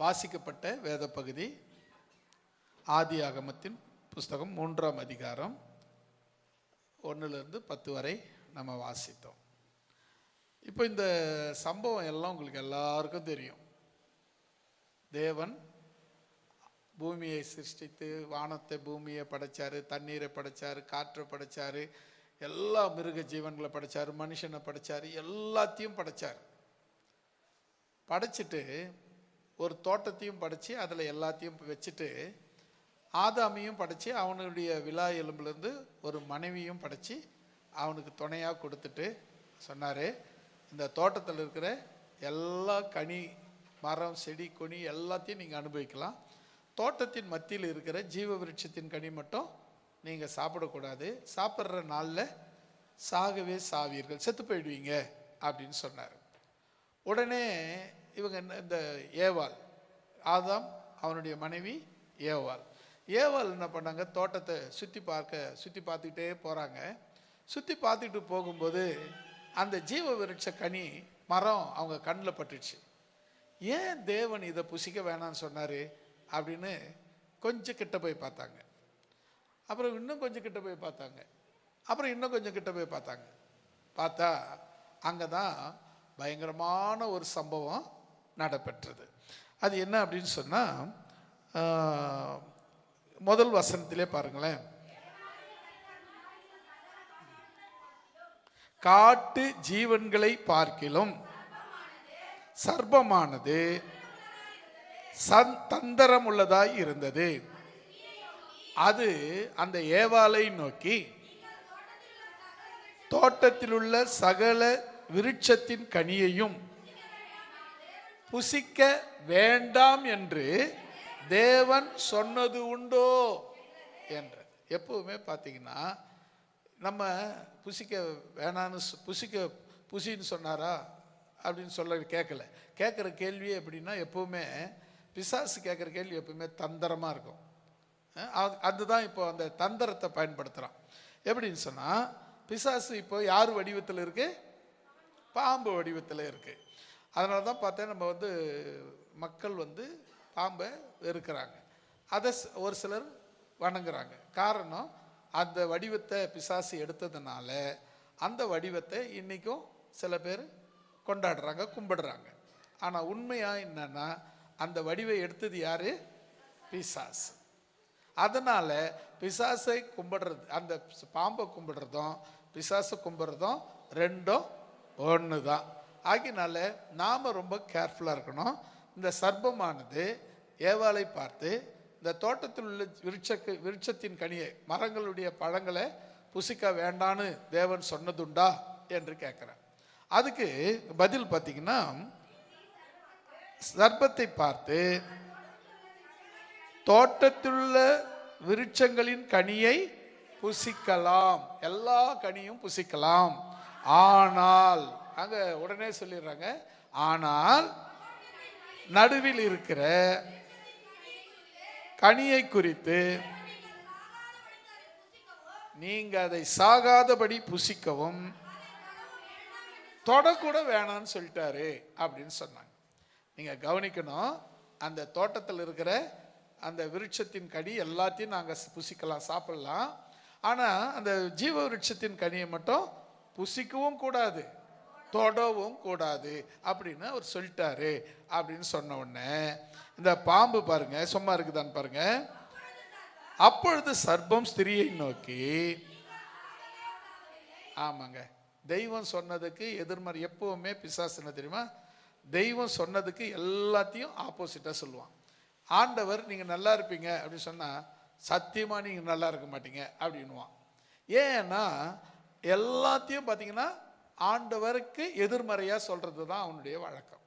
வாசிக்கப்பட்ட வேத பகுதி ஆதியாகமத்தின் புஸ்தகம் 3ஆம் அதிகாரம் 1லிருந்து 10 வரை நம்ம வாசித்தோம். இப்போ இந்த சம்பவம் எல்லாம் உங்களுக்கு எல்லாருக்கும் தெரியும். தேவன் பூமியை சிருஷ்டித்து வானத்தை பூமியை படைச்சாரு, தண்ணீரை படைச்சாரு, காற்றை படைச்சாரு, எல்லா மிருக ஜீவன்களை படைச்சாரு, மனுஷனை படைச்சாரு, எல்லாத்தையும் படைச்சாரு. படைச்சிட்டு ஒரு தோட்டத்தையும் படைச்சி அதில் எல்லாத்தையும் வச்சுட்டு ஆதாமையும் படைச்சி அவனுடைய விலா எலும்புலேருந்து ஒரு மனைவியும் படைச்சி அவனுக்கு துணையாக கொடுத்துட்டு சொன்னார், இந்த தோட்டத்தில் இருக்கிற எல்லா கனி மரம் செடி கொனி எல்லாத்தையும் நீங்கள் அனுபவிக்கலாம். தோட்டத்தின் மத்தியில் இருக்கிற ஜீவ விருட்சத்தின் கனி மட்டும் நீங்கள் சாப்பிடக்கூடாது, சாப்பிட்ற நாளில் சாகவே சாவீர்கள், செத்து போயிடுவீங்க அப்படின்னு சொன்னார். உடனே இவங்க இந்த ஏவாள், ஆதாம் அவனுடைய மனைவி ஏவாள் என்ன பண்ணாங்க, தோட்டத்தை சுற்றி பார்த்துக்கிட்டே போகிறாங்க. சுற்றி பார்த்துக்கிட்டு போகும்போது அந்த ஜீவ விருட்ச கனி மரம் அவங்க கண்ணில் பட்டுச்சு. ஏன் தேவன் இதை புசிக்க வேணான்னு சொன்னார் அப்படின்னு கொஞ்சம் கிட்ட போய் பார்த்தாங்க. அப்புறம் இன்னும் கொஞ்சம் கிட்ட போய் பார்த்தாங்க. அப்புறம் இன்னும் கொஞ்சம் கிட்ட போய் பார்த்தாங்க. பார்த்தா அங்கே தான் பயங்கரமான ஒரு சம்பவம் நடைபெற்றது. அது என்ன அப்படின்னு சொன்னால், முதல் வசனத்திலே பாருங்களேன். காட்டு ஜீவன்களை பார்க்கிலும் சர்ப்பமானது தந்திரம் உள்ளதாய் இருந்தது. அது அந்த ஏவாளை நோக்கி, தோட்டத்தில் உள்ள சகல விருட்சத்தின் கனியையும் புசிக்க வேண்டாம் என்று தேவன் சொன்னது உண்டோ என்ற. எப்பவுமே பார்த்தீங்கன்னா நம்ம புசிக்க வேணான்னு புசின்னு சொன்னாரா அப்படின்னு சொல்ல கேட்குற கேள்வியே எப்படின்னா, எப்பவுமே பிசாசு கேட்குற கேள்வி எப்பவுமே தந்திரமாக இருக்கும். அதுதான் இப்போ அந்த தந்திரத்தை பயன்படுத்துகிறான். எப்படின்னு சொன்னால், பிசாசு இப்போ யார் வடிவத்தில் இருக்கு? பாம்பு வடிவத்தில் இருக்கு. அதனால தான் பார்த்தேன், நம்ம மக்கள் பாம்பை வெறுக்கிறாங்க, அதை ஒரு சிலர் வணங்குறாங்க. காரணம், அந்த வடிவத்தை பிசாசு எடுத்ததுனால அந்த வடிவத்தை இன்றைக்கும் சில பேர் கொண்டாடுறாங்க, கும்பிடுறாங்க. ஆனால் உண்மையாக என்னன்னா, அந்த வடிவை எடுத்தது யாரு? பிசாசு. அதனால் பிசாசை கும்பிடுறது, அந்த பாம்பை கும்பிடுறதும் பிசாசை கும்பிடுறதும் ரெண்டும் ஒன்று தான். ஆகினால நாம் ரொம்ப கேர்ஃபுல்லாக இருக்கணும். இந்த சர்ப்பமானது ஏவாளை பார்த்து, இந்த தோட்டத்தில் உள்ள விருட்சத்தின் கனியை, மரங்களுடைய பழங்களை புசிக்க வேண்டான்னு தேவன் சொன்னதுண்டா என்று கேட்குறேன். அதுக்கு பதில் பார்த்தீங்கன்னா, சர்ப்பத்தை பார்த்து தோட்டத்திலுள்ள விருட்சங்களின் கனியை புசிக்கலாம், எல்லா கனியும் புசிக்கலாம், ஆனால் அங்க உடனே சொல்லிடுறாங்க, ஆனால் நடுவில் இருக்கிற கனியை குறித்து நீங்க அதை சாகாதபடி புசிக்கவும் தொடக்கூட வேணான்னு சொல்லிட்டாரு அப்படின்னு சொன்னாங்க. நீங்க கவனிக்கணும், அந்த தோட்டத்தில் இருக்கிற அந்த விருட்சத்தின் கனி எல்லாத்தையும் நாங்கள் புசிக்கலாம், சாப்பிடலாம். ஆனால் அந்த ஜீவ விருட்சத்தின் கனியை மட்டும் புசிக்கவும் கூடாது, தொடவும் கூடாது அப்படின்னு அவர் சொல்லிட்டாரு அப்படின்னு சொன்ன உடனே இந்த பாம்பு பாருங்க, சும்மா இருக்குதான்னு பாருங்க. அப்பொழுது சர்ப்பம் ஸ்திரியை நோக்கி, ஆமாங்க, தெய்வம் சொன்னதுக்கு எதிர்மறை. எப்பவுமே பிசாசு என்ன தெரியுமா, தெய்வம் சொன்னதுக்கு எல்லாத்தையும் ஆப்போசிட்டா சொல்லுவான். ஆண்டவர் நீங்க நல்லா இருப்பீங்க அப்படின்னு சொன்னா, சத்தியமா நீங்க நல்லா இருக்க மாட்டீங்க அப்படின்னுவான். ஏன்னா எல்லாத்தையும் பார்த்தீங்கன்னா ஆண்டவருக்கு எதிர்மறையா சொல்றது தான் அவனுடைய வழக்கம்.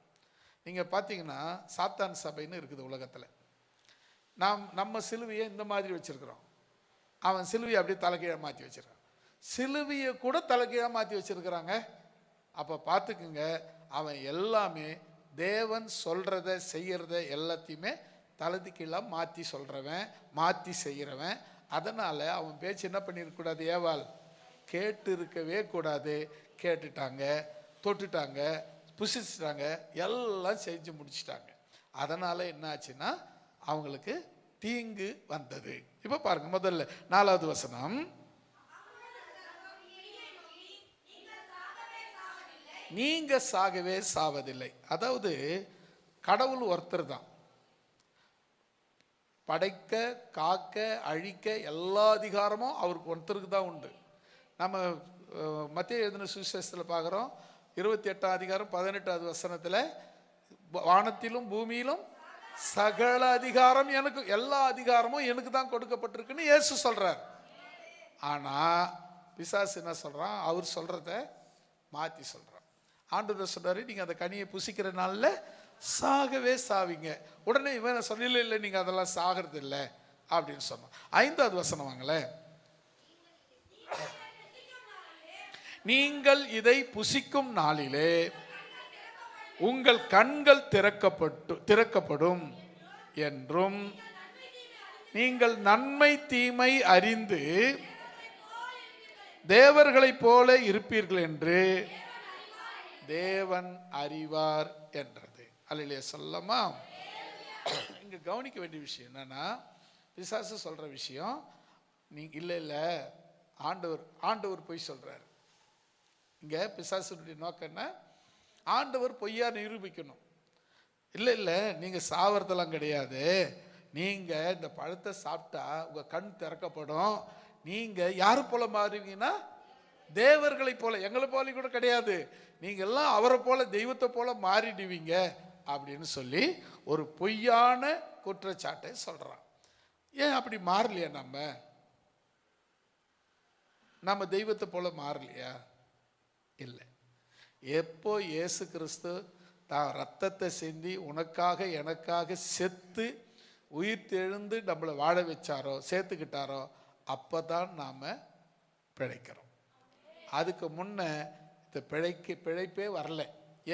நீங்க பார்த்தீங்கன்னா சாத்தான் சபைன்னு இருக்குது உலகத்தில். நம்ம சிலுவையை இந்த மாதிரி வச்சிருக்கிறோம், அவன் சிலுவையை அப்படியே தலைகீழ மாற்றி வச்சிருக்கான். சிலுவையை கூட தலைகீழ மாற்றி வச்சிருக்கிறாங்க. அப்போ பார்த்துக்குங்க, அவன் எல்லாமே தேவன் சொல்றத செய்யறத எல்லாத்தையுமே தலது கீழே மாற்றி சொல்றவன், மாற்றி செய்கிறவன். அதனால அவன் பேச்சு என்ன பண்ணிருக்கூடாது, ஏவாள் கேட்டு இருக்கவே கூடாது. கேட்டுட்டாங்க, தொட்டுட்டாங்க, புசிச்சிட்டாங்க, எல்லாம் செஞ்சு முடிச்சிட்டாங்க. அதனால என்ன ஆச்சுன்னா அவங்களுக்கு தீங்கு வந்தது. இப்ப பாருங்க, முதல்ல 4வது வசனம், நீங்க சாகவே சாவதில்லை. அதாவது கடவுள் ஒருத்தர் தான், படைக்க காக்க அழிக்க எல்லா அதிகாரமும் அவருக்கு ஒருத்தருக்கு தான் உண்டு. நம்ம மத்திய எழுதின சுவிசேஷத்தில் பார்க்குறோம், 28ஆம் அதிகாரம் 18வது வசனத்தில், வானத்திலும் பூமியிலும் சகல அதிகாரம் எனக்கு, எல்லா அதிகாரமும் எனக்கு தான் கொடுக்கப்பட்டிருக்குன்னு இயேசு சொல்றார். ஆனா பிசாசு என்ன சொல்றான்? அவர் சொல்றத மாத்தி சொல்றான். ஆண்டவர் சொல்றாரு, நீங்க அந்த கனியை புசிக்கிற நாள்ல சாகவே சாவீங்க. உடனே இவன் சொல்லல, இல்லை நீங்க அதெல்லாம் சாகிறது இல்லை அப்படின்னு சொன்னான். 5வது வசனம் வாங்கல, நீங்கள் இதை புசிக்கும் நாளிலே உங்கள் கண்கள் திறக்கப்படும் என்றும் நீங்கள் நன்மை தீமை அறிந்து தேவர்களைப் போல இருப்பீர்கள் என்று தேவன் அறிவார் என்றது. அல்லேலூயா சொல்லமா? இங்க கவனிக்க வேண்டிய விஷயம் என்னன்னா, பிசாசு சொல்ற விஷயம் நீங்க இல்ல இல்ல ஆண்டவர் பொய் சொல்றாரு. இங்க பிசாசுடைய நோக்கம் என்ன? ஆண்டவர் பொய்யா நிரூபிக்கணும். இல்ல இல்ல நீங்க சாவறதெல்லாம் கிடையாது, நீங்க இந்த பழத்தை சாப்பிட்டா உங்க கண் திறக்கப்படும், நீங்க யாரு போல மாறுவீங்கன்னா தேவர்களை போல, எங்களை போல கூட கிடையாது, நீங்க எல்லாம் அவரை போல தெய்வத்தை போல மாறிடுவீங்க அப்படின்னு சொல்லி ஒரு பொய்யான குற்றச்சாட்டை சொல்றான். ஏன் அப்படி மாறலையா? நம்ம தெய்வத்தை போல மாறலையா? இல்லை. எப்போ இயேசு கிறிஸ்து தான் ரத்தத்தை சிந்தி உனக்காக எனக்காக செத்து உயிர் தெழுந்து நம்மளை வாழ வச்சாரோ, சேர்த்துக்கிட்டாரோ, அப்பதான் நாம பிழைக்கிறோம். அதுக்கு முன்ன இந்த பிழைப்பே வரல.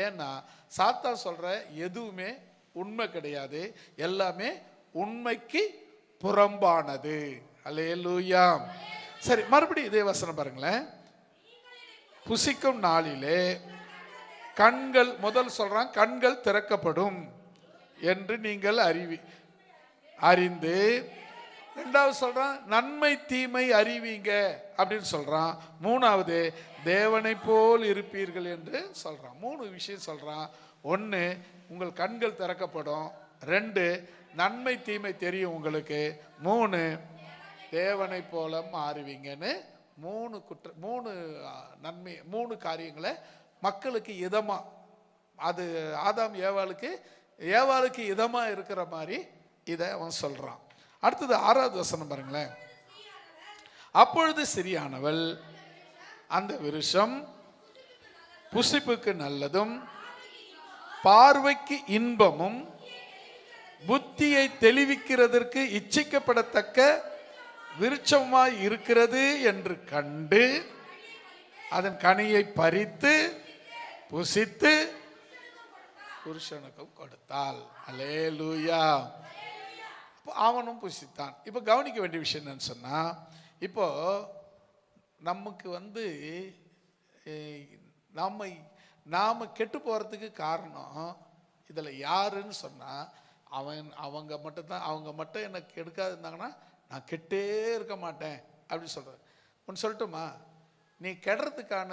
ஏன்னா சாத்தான் சொல்ற எதுவுமே உண்மை கிடையாது, எல்லாமே உண்மைக்கு புறம்பானது. அல்லேலூயா. சரி, மறுபடியும் இதே வசனம் பாருங்களேன். புசிக்கும் நாளிலே கண்கள், முதல் சொல்றான் கண்கள் திறக்கப்படும் என்று நீங்கள் அறிந்து, இரண்டாவது சொல்றான் நன்மை தீமை அறிவீங்க அப்படின்னு சொல்றான். மூணாவது தேவனை போல் இருப்பீர்கள் என்று சொல்றான். 3 விஷயம் சொல்றான். 1, உங்கள் கண்கள் திறக்கப்படும். 2, நன்மை தீமை தெரியும் உங்களுக்கு. 3, தேவனை போல மாறுவீங்கன்னு 3 காரியங்களை மக்களுக்கு இதமா, அது ஆதாம் ஏவாளுக்கு இதமா இருக்கிற மாதிரி இதை அவன் சொல்றான். அடுத்தது 6வது வசனம் பாருங்களேன். அப்பொழுது சிறியானவள் அந்த விருஷம் புசிப்புக்கு நல்லதும் பார்வைக்கு இன்பமும் புத்தியை தெளிவிக்கிறதற்கு இச்சிக்கப்படத்தக்க விருட்சமாய் இருக்கிறது என்று கண்டு அதன் கனியை பறித்து புசித்து புருஷனுக்கும் கொடுத்தாள். அல்லேலூயா. அவனும் புசித்தான். இப்போ கவனிக்க வேண்டிய விஷயம் என்னன்னு சொன்னா, இப்போ நமக்கு நாம கெட்டு போறதுக்கு காரணம் இதுல யாருன்னு சொன்னா, அவங்க மட்டும் எனக்கு கெடுக்காது இருந்தாங்கன்னா நான் கெட்டே இருக்க மாட்டேன் அப்படின்னு சொல்றாரு. ஒன்று சொல்லட்டுமா? நீ கெடுறதுக்கான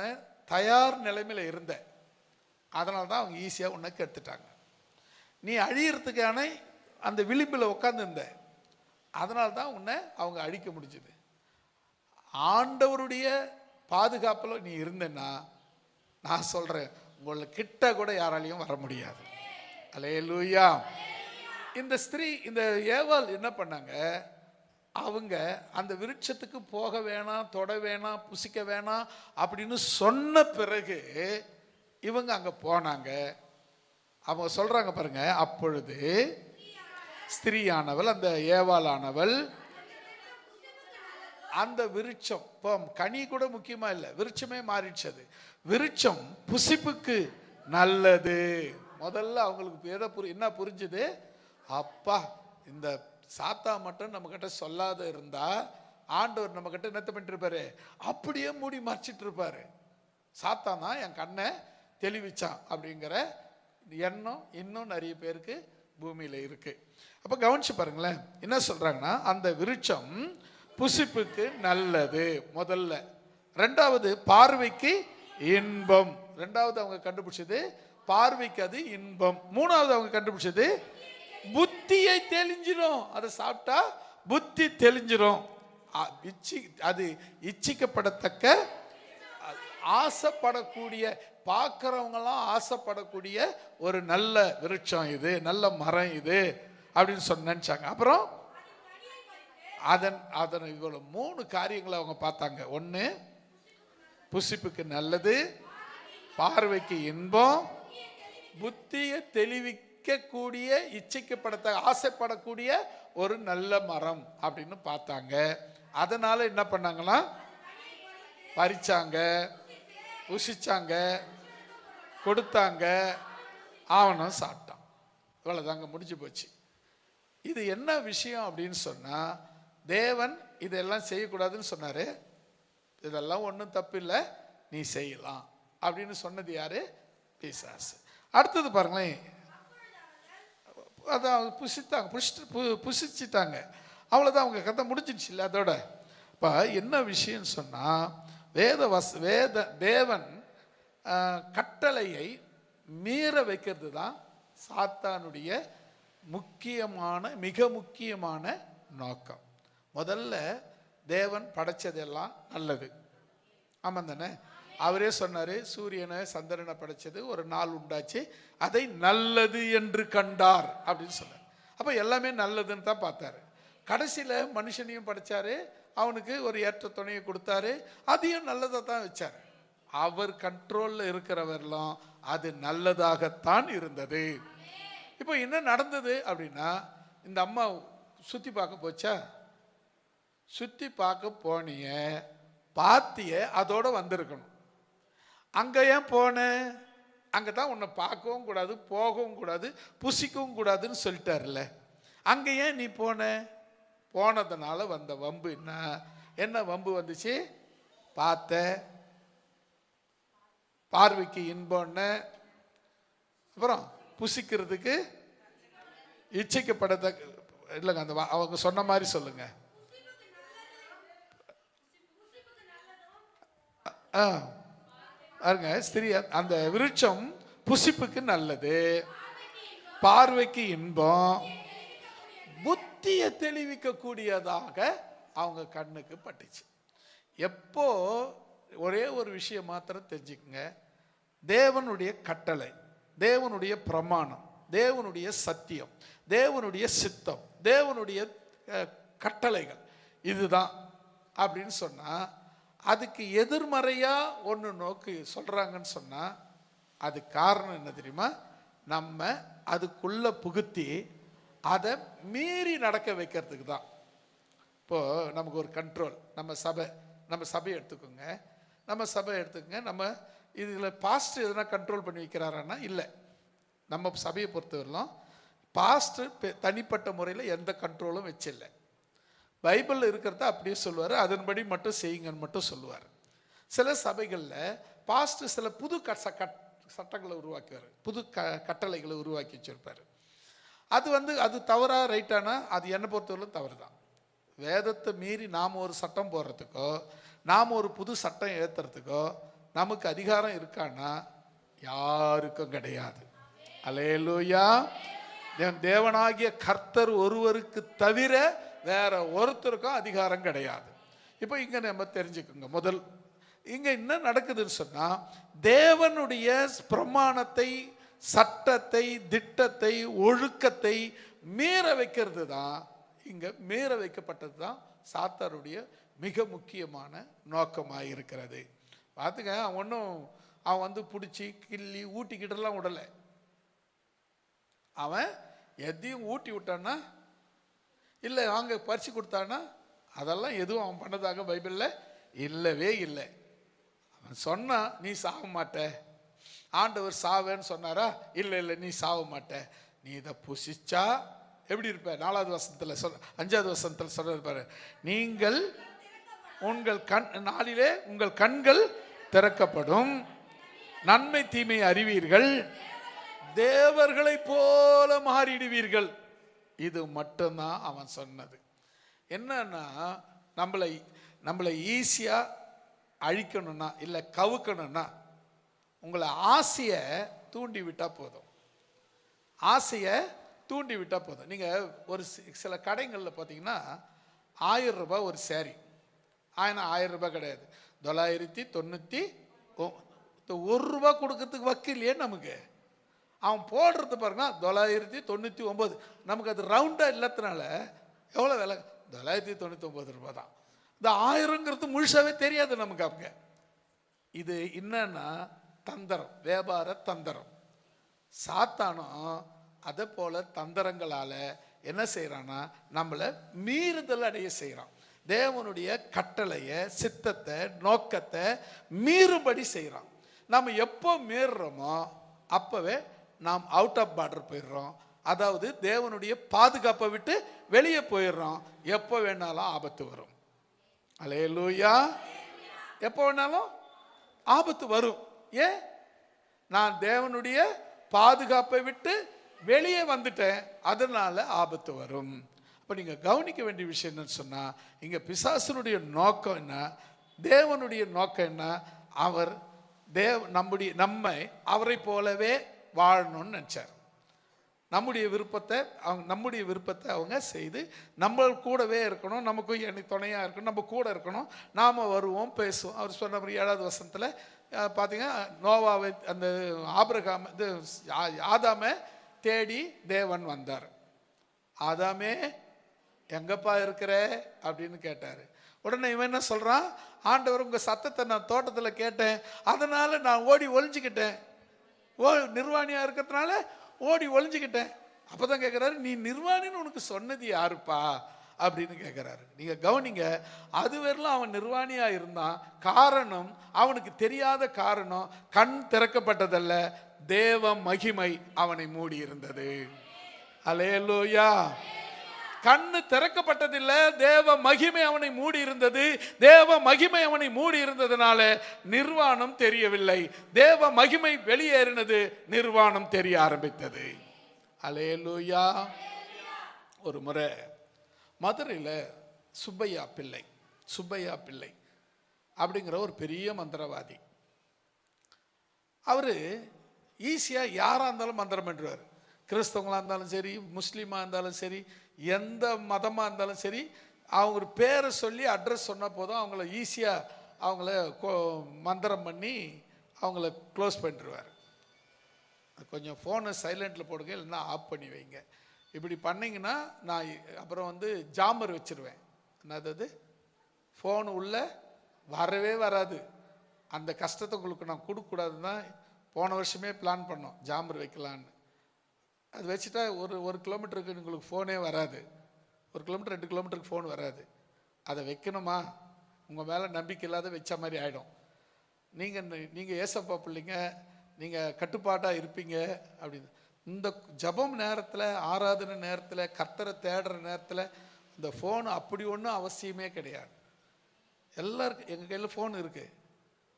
தயார் நிலைமையில இருந்த, அதனால தான் அவங்க ஈஸியாக உன்னை கெடுத்துட்டாங்க. நீ அழியறதுக்கான அந்த விளிம்பில் உட்காந்துருந்த, அதனால தான் உன்னை அவங்க அழிக்க முடிஞ்சது. ஆண்டவருடைய பாதுகாப்பில் நீ இருந்தேன்னா நான் சொல்றேன், உங்களை கிட்ட கூட யாராலையும் வர முடியாது. அல்லேலூயா. இந்த ஸ்திரீ, இந்த ஏவாள் என்ன பண்ணாங்க? அவங்க அந்த விருட்சத்துக்கு போக வேணாம், தொட வேணாம், புசிக்க வேணாம் அப்படின்னு சொன்ன பிறகு இவங்க அங்க போனாங்க. அவங்க சொல்றாங்க பாருங்க, அப்பொழுது ஸ்திரீயானவள், அந்த ஏவாளானவள் அந்த விருட்சம், இப்போ கனி கூட முக்கியமா இல்லை, விருட்சமே மாறிடுச்சது. விருட்சம் புசிப்புக்கு நல்லது. முதல்ல அவங்களுக்கு என்ன புரிஞ்சுது? அப்பா, இந்த சாத்தா மட்டும் நம்ம கிட்ட சொல்லாத இருந்தா ஆண்டவர் நம்ம கிட்ட என்னத்த பண்ணிட்டு இருப்பாரு? அப்படியே மூடி மறைச்சிட்டு இருப்பாரு. சாத்தான் தான் என் கண்ணை தெளிவிச்சான் அப்படிங்கிற எண்ணம் இன்னும் நிறைய பேருக்கு பூமியில இருக்கு. அப்ப கவனிச்சு பாருங்களேன், என்ன சொல்றாங்கன்னா, அந்த விருட்சம் புசிப்புக்கு நல்லது முதல்ல, ரெண்டாவது பார்வைக்கு இன்பம். ரெண்டாவது அவங்க கண்டுபிடிச்சது பார்வைக்கு அது இன்பம். மூணாவது அவங்க கண்டுபிடிச்சது புத்தியை தெளிஞ்சிரும். அதை சாப்பிட்டா புத்தி தெளிஞ்சிரும். அது இச்சிக்கப்படத்தக்க, ஆசைப்படக்கூடிய, பார்க்கிறவங்கலாம் ஆசைப்படக்கூடிய ஒரு நல்ல விருட்சம் இது, நல்ல மரம் இது அப்படின்னு நினைச்சாங்க. அப்புறம் அதன் இவ்வளவு 3 காரியங்களை அவங்க பார்த்தாங்க. ஒன்று புசிப்புக்கு நல்லது, பார்வைக்கு இன்பம், புத்தியை தெளிவிக்கக்கூடிய, இச்சிக்கப்படத்த ஆசைப்படக்கூடிய ஒரு நல்ல மரம் அப்படின்னு பார்த்தாங்க. அதனால என்ன பண்ணாங்களா, பறிச்சாங்க, புசிச்சாங்க, கொடுத்தாங்க, அவனும் சாப்பிட்டான். இவ்வளவுதாங்க, முடிஞ்சு போச்சு. இது என்ன விஷயம் அப்படின்னு சொன்னா, தேவன் இதெல்லாம் செய்யக்கூடாதுன்னு சொன்னாரு. இதெல்லாம் ஒன்றும் தப்பு இல்லை, நீ செய்யலாம் அப்படின்னு சொன்னது யாரு? பிசாசு. அடுத்தது பாருங்களேன், அதான் புசித்தாங்க, புசிச்சிட்டாங்க, அவ்வளோதான், அவங்க கதை முடிஞ்சிடுச்சு இல்லை அதோட. இப்போ என்ன விஷயம்னு சொன்னால், தேவன் கட்டளையை மீற வைக்கிறது தான் சாத்தானுடைய மிக முக்கியமான நோக்கம். முதல்ல தேவன் படைச்சதெல்லாம் நல்லது, ஆமாம் தானே? அவரே சொன்னாரு, சூரியனை சந்திரனை படைச்சது ஒரு நாள் உண்டாச்சு, அதை நல்லது என்று கண்டார் அப்படின்னு சொன்னார். அப்ப எல்லாமே நல்லதுன்னு தான் பார்த்தாரு. கடைசியில மனுஷனையும் படைச்சாரு, அவனுக்கு ஒரு ஏற்ற துணையை கொடுத்தாரு, அதையும் நல்லதை தான் வச்சாரு. அவர் கண்ட்ரோல்ல இருக்கிறவரெல்லாம் அது நல்லதாகத்தான் இருந்தது. இப்போ என்ன நடந்தது அப்படின்னா, இந்த அம்மா சுத்தி பார்க்க போச்சா, சுத்தி பார்க்க போனிய, பார்த்திய, அதோட வந்திருக்கணும். அங்க ஏன் போன? அங்கதான் உன்னை பார்க்கவும் கூடாது, போகவும் கூடாது, புசிக்கவும் கூடாதுன்னு சொல்லிட்டாருல்ல. அங்க ஏன் நீ போன? போனதுனால வந்த வம்பு என்ன வம்பு வந்துச்சு? பார்த்த, பார்வைக்கு இன்பம்னு, அப்புறம் புசிக்கிறதுக்கு இச்சைக்கப்பட இல்லைங்க, அந்த அவங்க சொன்ன மாதிரி சொல்லுங்க. பாருங்க, ஸ்திரீ, அந்த விருட்சம் புசிப்புக்கு நல்லது, பார்வைக்கு இன்பம், புத்தியை தெளிவிக்க கூடியதாக அவங்க கண்ணுக்கு பட்டுச்சு. எப்போ ஒரே ஒரு விஷயம் மாத்திரம் தெரிஞ்சுக்குங்க, தேவனுடைய கட்டளை, தேவனுடைய பிரமாணம், தேவனுடைய சத்தியம், தேவனுடைய சித்தம், தேவனுடைய கட்டளைகள் இதுதான் அப்படின்னு சொன்னா, அதுக்கு எதிர்மறையா ஒன்று நோக்கி சொல்றாங்கன்னு சொன்னா, அது காரணம் என்ன தெரியுமா? நம்ம அதுக்குள்ள புகுத்தி அதை மீறி நடக்க வைக்கிறதுக்கு தான். இப்போ நமக்கு ஒரு கண்ட்ரோல், நம்ம சபையை எடுத்துக்கோங்க, நம்ம இதில் பாஸ்டர் எதனா கண்ட்ரோல் பண்ணி வைக்கிறாரான்னா இல்லை. நம்ம சபையை பொறுத்தவரையிலும் பாஸ்டர் தனிப்பட்ட முறையில் எந்த கண்ட்ரோலும் வச்சில்லை. பைபிளில் இருக்கிறத அப்படியே சொல்லுவார், அதன்படி மட்டும் செய்யுங்கன்னு மட்டும் சொல்லுவார். சில சபைகளில் பாஸ்டர் சில புது சட்டங்களை உருவாக்குவார், புது கட்டளைகளை உருவாக்கி வச்சிருப்பார். அது தவறா ரைட்டானா அது என்னை பொறுத்தவரையிலும் தவறு தான். வேதத்தை மீறி நாம் ஒரு சட்டம் போடுறதுக்கோ, நாம் ஒரு புது சட்டம் ஏற்றுறதுக்கோ நமக்கு அதிகாரம் இருக்கான்னா யாருக்கும் கிடையாது. அல்லேலூயா. தேவனாகிய கர்த்தர் ஒருவருக்கு தவிர வேற ஒருத்தருக்கும் அதிகாரம் கிடையாது. இப்போ இங்க நம்ம தெரிஞ்சுக்கோங்க, முதல் இங்க என்ன நடக்குதுன்னு சொன்னா, தேவனுடைய பிரமாணத்தை, சட்டத்தை, திட்டத்தை, ஒழுக்கத்தை மீற வைக்கிறது தான், இங்க மீற வைக்கப்பட்டது தான் சாத்தானுடைய மிக முக்கியமான நோக்கமாக இருக்கிறது. பார்த்துங்க, அவன் வந்து பிடிச்சி கிள்ளி ஊட்டிக்கிட்டெல்லாம் விடலை. அவன் எதையும் ஊட்டி விட்டான்னா, இல்லை வாங்க பறிச்சு கொடுத்தான்னா, அதெல்லாம் எதுவும் அவன் பண்ணதாக பைபிளில் இல்லவே இல்லை. அவன் சொன்னான், நீ சாக மாட்ட, ஆண்டவர் சாவேன்னு சொன்னாரா? இல்லை இல்லை, நீ சாக மாட்ட, நீ இதை புசிச்சா எப்படி இருப்ப? 4வது வசனத்தில் 5வது வசனத்தில் சொல்றது பாரு, நீங்கள் உங்கள் நாளிலே உங்கள் கண்கள் திறக்கப்படும், நன்மை தீமை அறிவீர்கள், தேவர்களை போல மாறிடுவீர்கள். இது மட்டும்தான் அவன் சொன்னது. என்னன்னா நம்மளை ஈஸியா அழிக்கணும்னா இல்லை கவுக்கணும்னா உங்களை ஆசையை தூண்டி விட்டா போதும். ஆசையை தூண்டி விட்டா போதும். நீங்க ஒரு சில கடைகளில் பார்த்தீங்கன்னா 1000 ரூபாய் ஒரு சேரீ. ஆனால் 1000 ரூபாய் கிடையாது, 991. ஒரு ரூபா கொடுக்கறதுக்கு வக்கில்லையே நமக்கு. அவன் போடுறது பாருங்க 999. நமக்கு அது ரவுண்டா இல்லாதனால எவ்வளோ விலை? 999 ரூபாய் தான். இந்த 1000ங்கிறது முழுசாவே தெரியாது நமக்கு. அவங்க இது என்னன்னா தந்திரம், வியாபார தந்திரம். சாத்தானும் அதை போல தந்திரங்களால என்ன செய்யறான்னா நம்மளை மீறுதல் அடைய செய்யறான். தேவனுடைய கட்டளையை, சித்தத்தை, நோக்கத்தை மீறும்படி செய்யறான். நம்ம எப்போ மீறுறோமோ அப்பவே நாம் அவுட் ஆஃப் பார்டர் போயிடுறோம். அதாவது தேவனுடைய பாதுகாப்பை விட்டு வெளியே போயிடுறோம். எப்போ வேணாலும் ஆபத்து வரும். அல்லேலூயா. எப்போ வேணாலும் ஆபத்து வரும். ஏன்? நான் தேவனுடைய பாதுகாப்பை விட்டு வெளியே வந்துட்டேன், அதனால ஆபத்து வரும். அப்ப நீங்க கவனிக்க வேண்டிய விஷயம் என்னன்னு சொன்னா, இங்க பிசாசனுடைய நோக்கம் என்ன, தேவனுடைய நோக்கம் என்ன? அவர் நம்மை அவரை போலவே வாழணும்னு நினைச்சார். நம்முடைய விருப்பத்தை அவங்க செய்து நம்ம கூடவே இருக்கணும், நமக்கு எனக்கு துணையா இருக்கணும், நம்ம கூட இருக்கணும், நாம வருவோம், பேசுவோம். அவர் சொன்ன 7வது வசனத்துல பார்த்தீங்கன்னா, நோவாவை அந்த ஆபிரகாம் ஆதாமை தேடி தேவன் வந்தார். ஆதாமே எங்கப்பா இருக்கிற அப்படின்னு கேட்டாரு. உடனே இவன் என்ன சொல்றான்? ஆண்டவர் உங்க சத்தத்தை நான் தோட்டத்தில் கேட்டேன், அதனால நான் ஓடி ஒளிஞ்சுக்கிட்டேன். நிர்வாணியா இருக்கிறதுனால ஓடி ஒளிஞ்சுக்கிட்டேன். அப்பதான் கேட்கிறாரு, நீ நிர்வாணின்னு உனக்கு சொன்னது யாருப்பா அப்படின்னு கேட்கிறாரு. நீங்க கவனிங்க, அதுவரையிலும் அவன் நிர்வாணியா இருந்தான். காரணம், அவனுக்கு தெரியாத காரணம், கண் திறக்கப்பட்டதல்ல, தேவ மகிமை அவனை மூடி இருந்தது. அல்லேலூயா. கண்ணு திறக்கப்பட்டதில்ல, தேவ மகிமை அவனை மூடி இருந்தது. தேவ மகிமை அவனை மூடி இருந்ததுனால நிர்வாணம் தெரியவில்லை. தேவ மகிமை வெளியேறினது, நிர்வாணம் தெரிய ஆரம்பித்தது. அல்லேலூயா. ஒரு முறை மதுரையில் சுப்பையா பிள்ளை அப்படிங்கிற ஒரு பெரிய மந்திரவாதி. அவரு ஈஸியா யாரா இருந்தாலும் மந்திரம் பண்ணுவார். கிறிஸ்தவங்களா இருந்தாலும் சரி, முஸ்லீமா இருந்தாலும் சரி, எந்த மதமா இருந்தாலும் சரி, அவங்க ஒரு பேரை சொல்லி அட்ரஸ் சொன்ன போதும் அவங்கள ஈஸியா அவங்கள மந்திரம் பண்ணி அவங்கள க்ளோஸ் பண்ணிடுவார். கொஞ்சம் ஃபோனை சைலண்டில் போடுங்க, இல்லைன்னா ஆஃப் பண்ணி வைங்க. இப்படி பண்ணிங்கன்னா நான் அப்புறம் ஜாமர் வச்சிருவேன். என்னது, ஃபோனு உள்ள வரவே வராது. அந்த கஷ்டத்தை உங்களுக்கு நான் கொடுக்கக்கூடாதுன்னு தான் போன வருஷமே பிளான் பண்ணோம், ஜாமர் வைக்கலான்னு. அது வச்சுட்டா ஒரு கிலோமீட்டருக்கு உங்களுக்கு ஃபோனே வராது. 1 கிலோமீட்டர் 2 கிலோமீட்டருக்கு ஃபோன் வராது. அதை வைக்கணுமா? உங்கள் மேலே நம்பிக்கை இல்லாத வச்ச மாதிரி ஆகிடும். நீங்கள் ஏசப்பா பிள்ளைங்க, நீங்கள் கட்டுப்பாட்டாக இருப்பீங்க அப்படின்னு. இந்த ஜபம் நேரத்தில், ஆராதனை நேரத்தில், கர்த்தரை தேடுற நேரத்தில் இந்த ஃபோன் அப்படி ஒன்றும் அவசியமே கிடையாது. எல்லாருக்கும் எங்கள் கையில் ஃபோன் இருக்குது,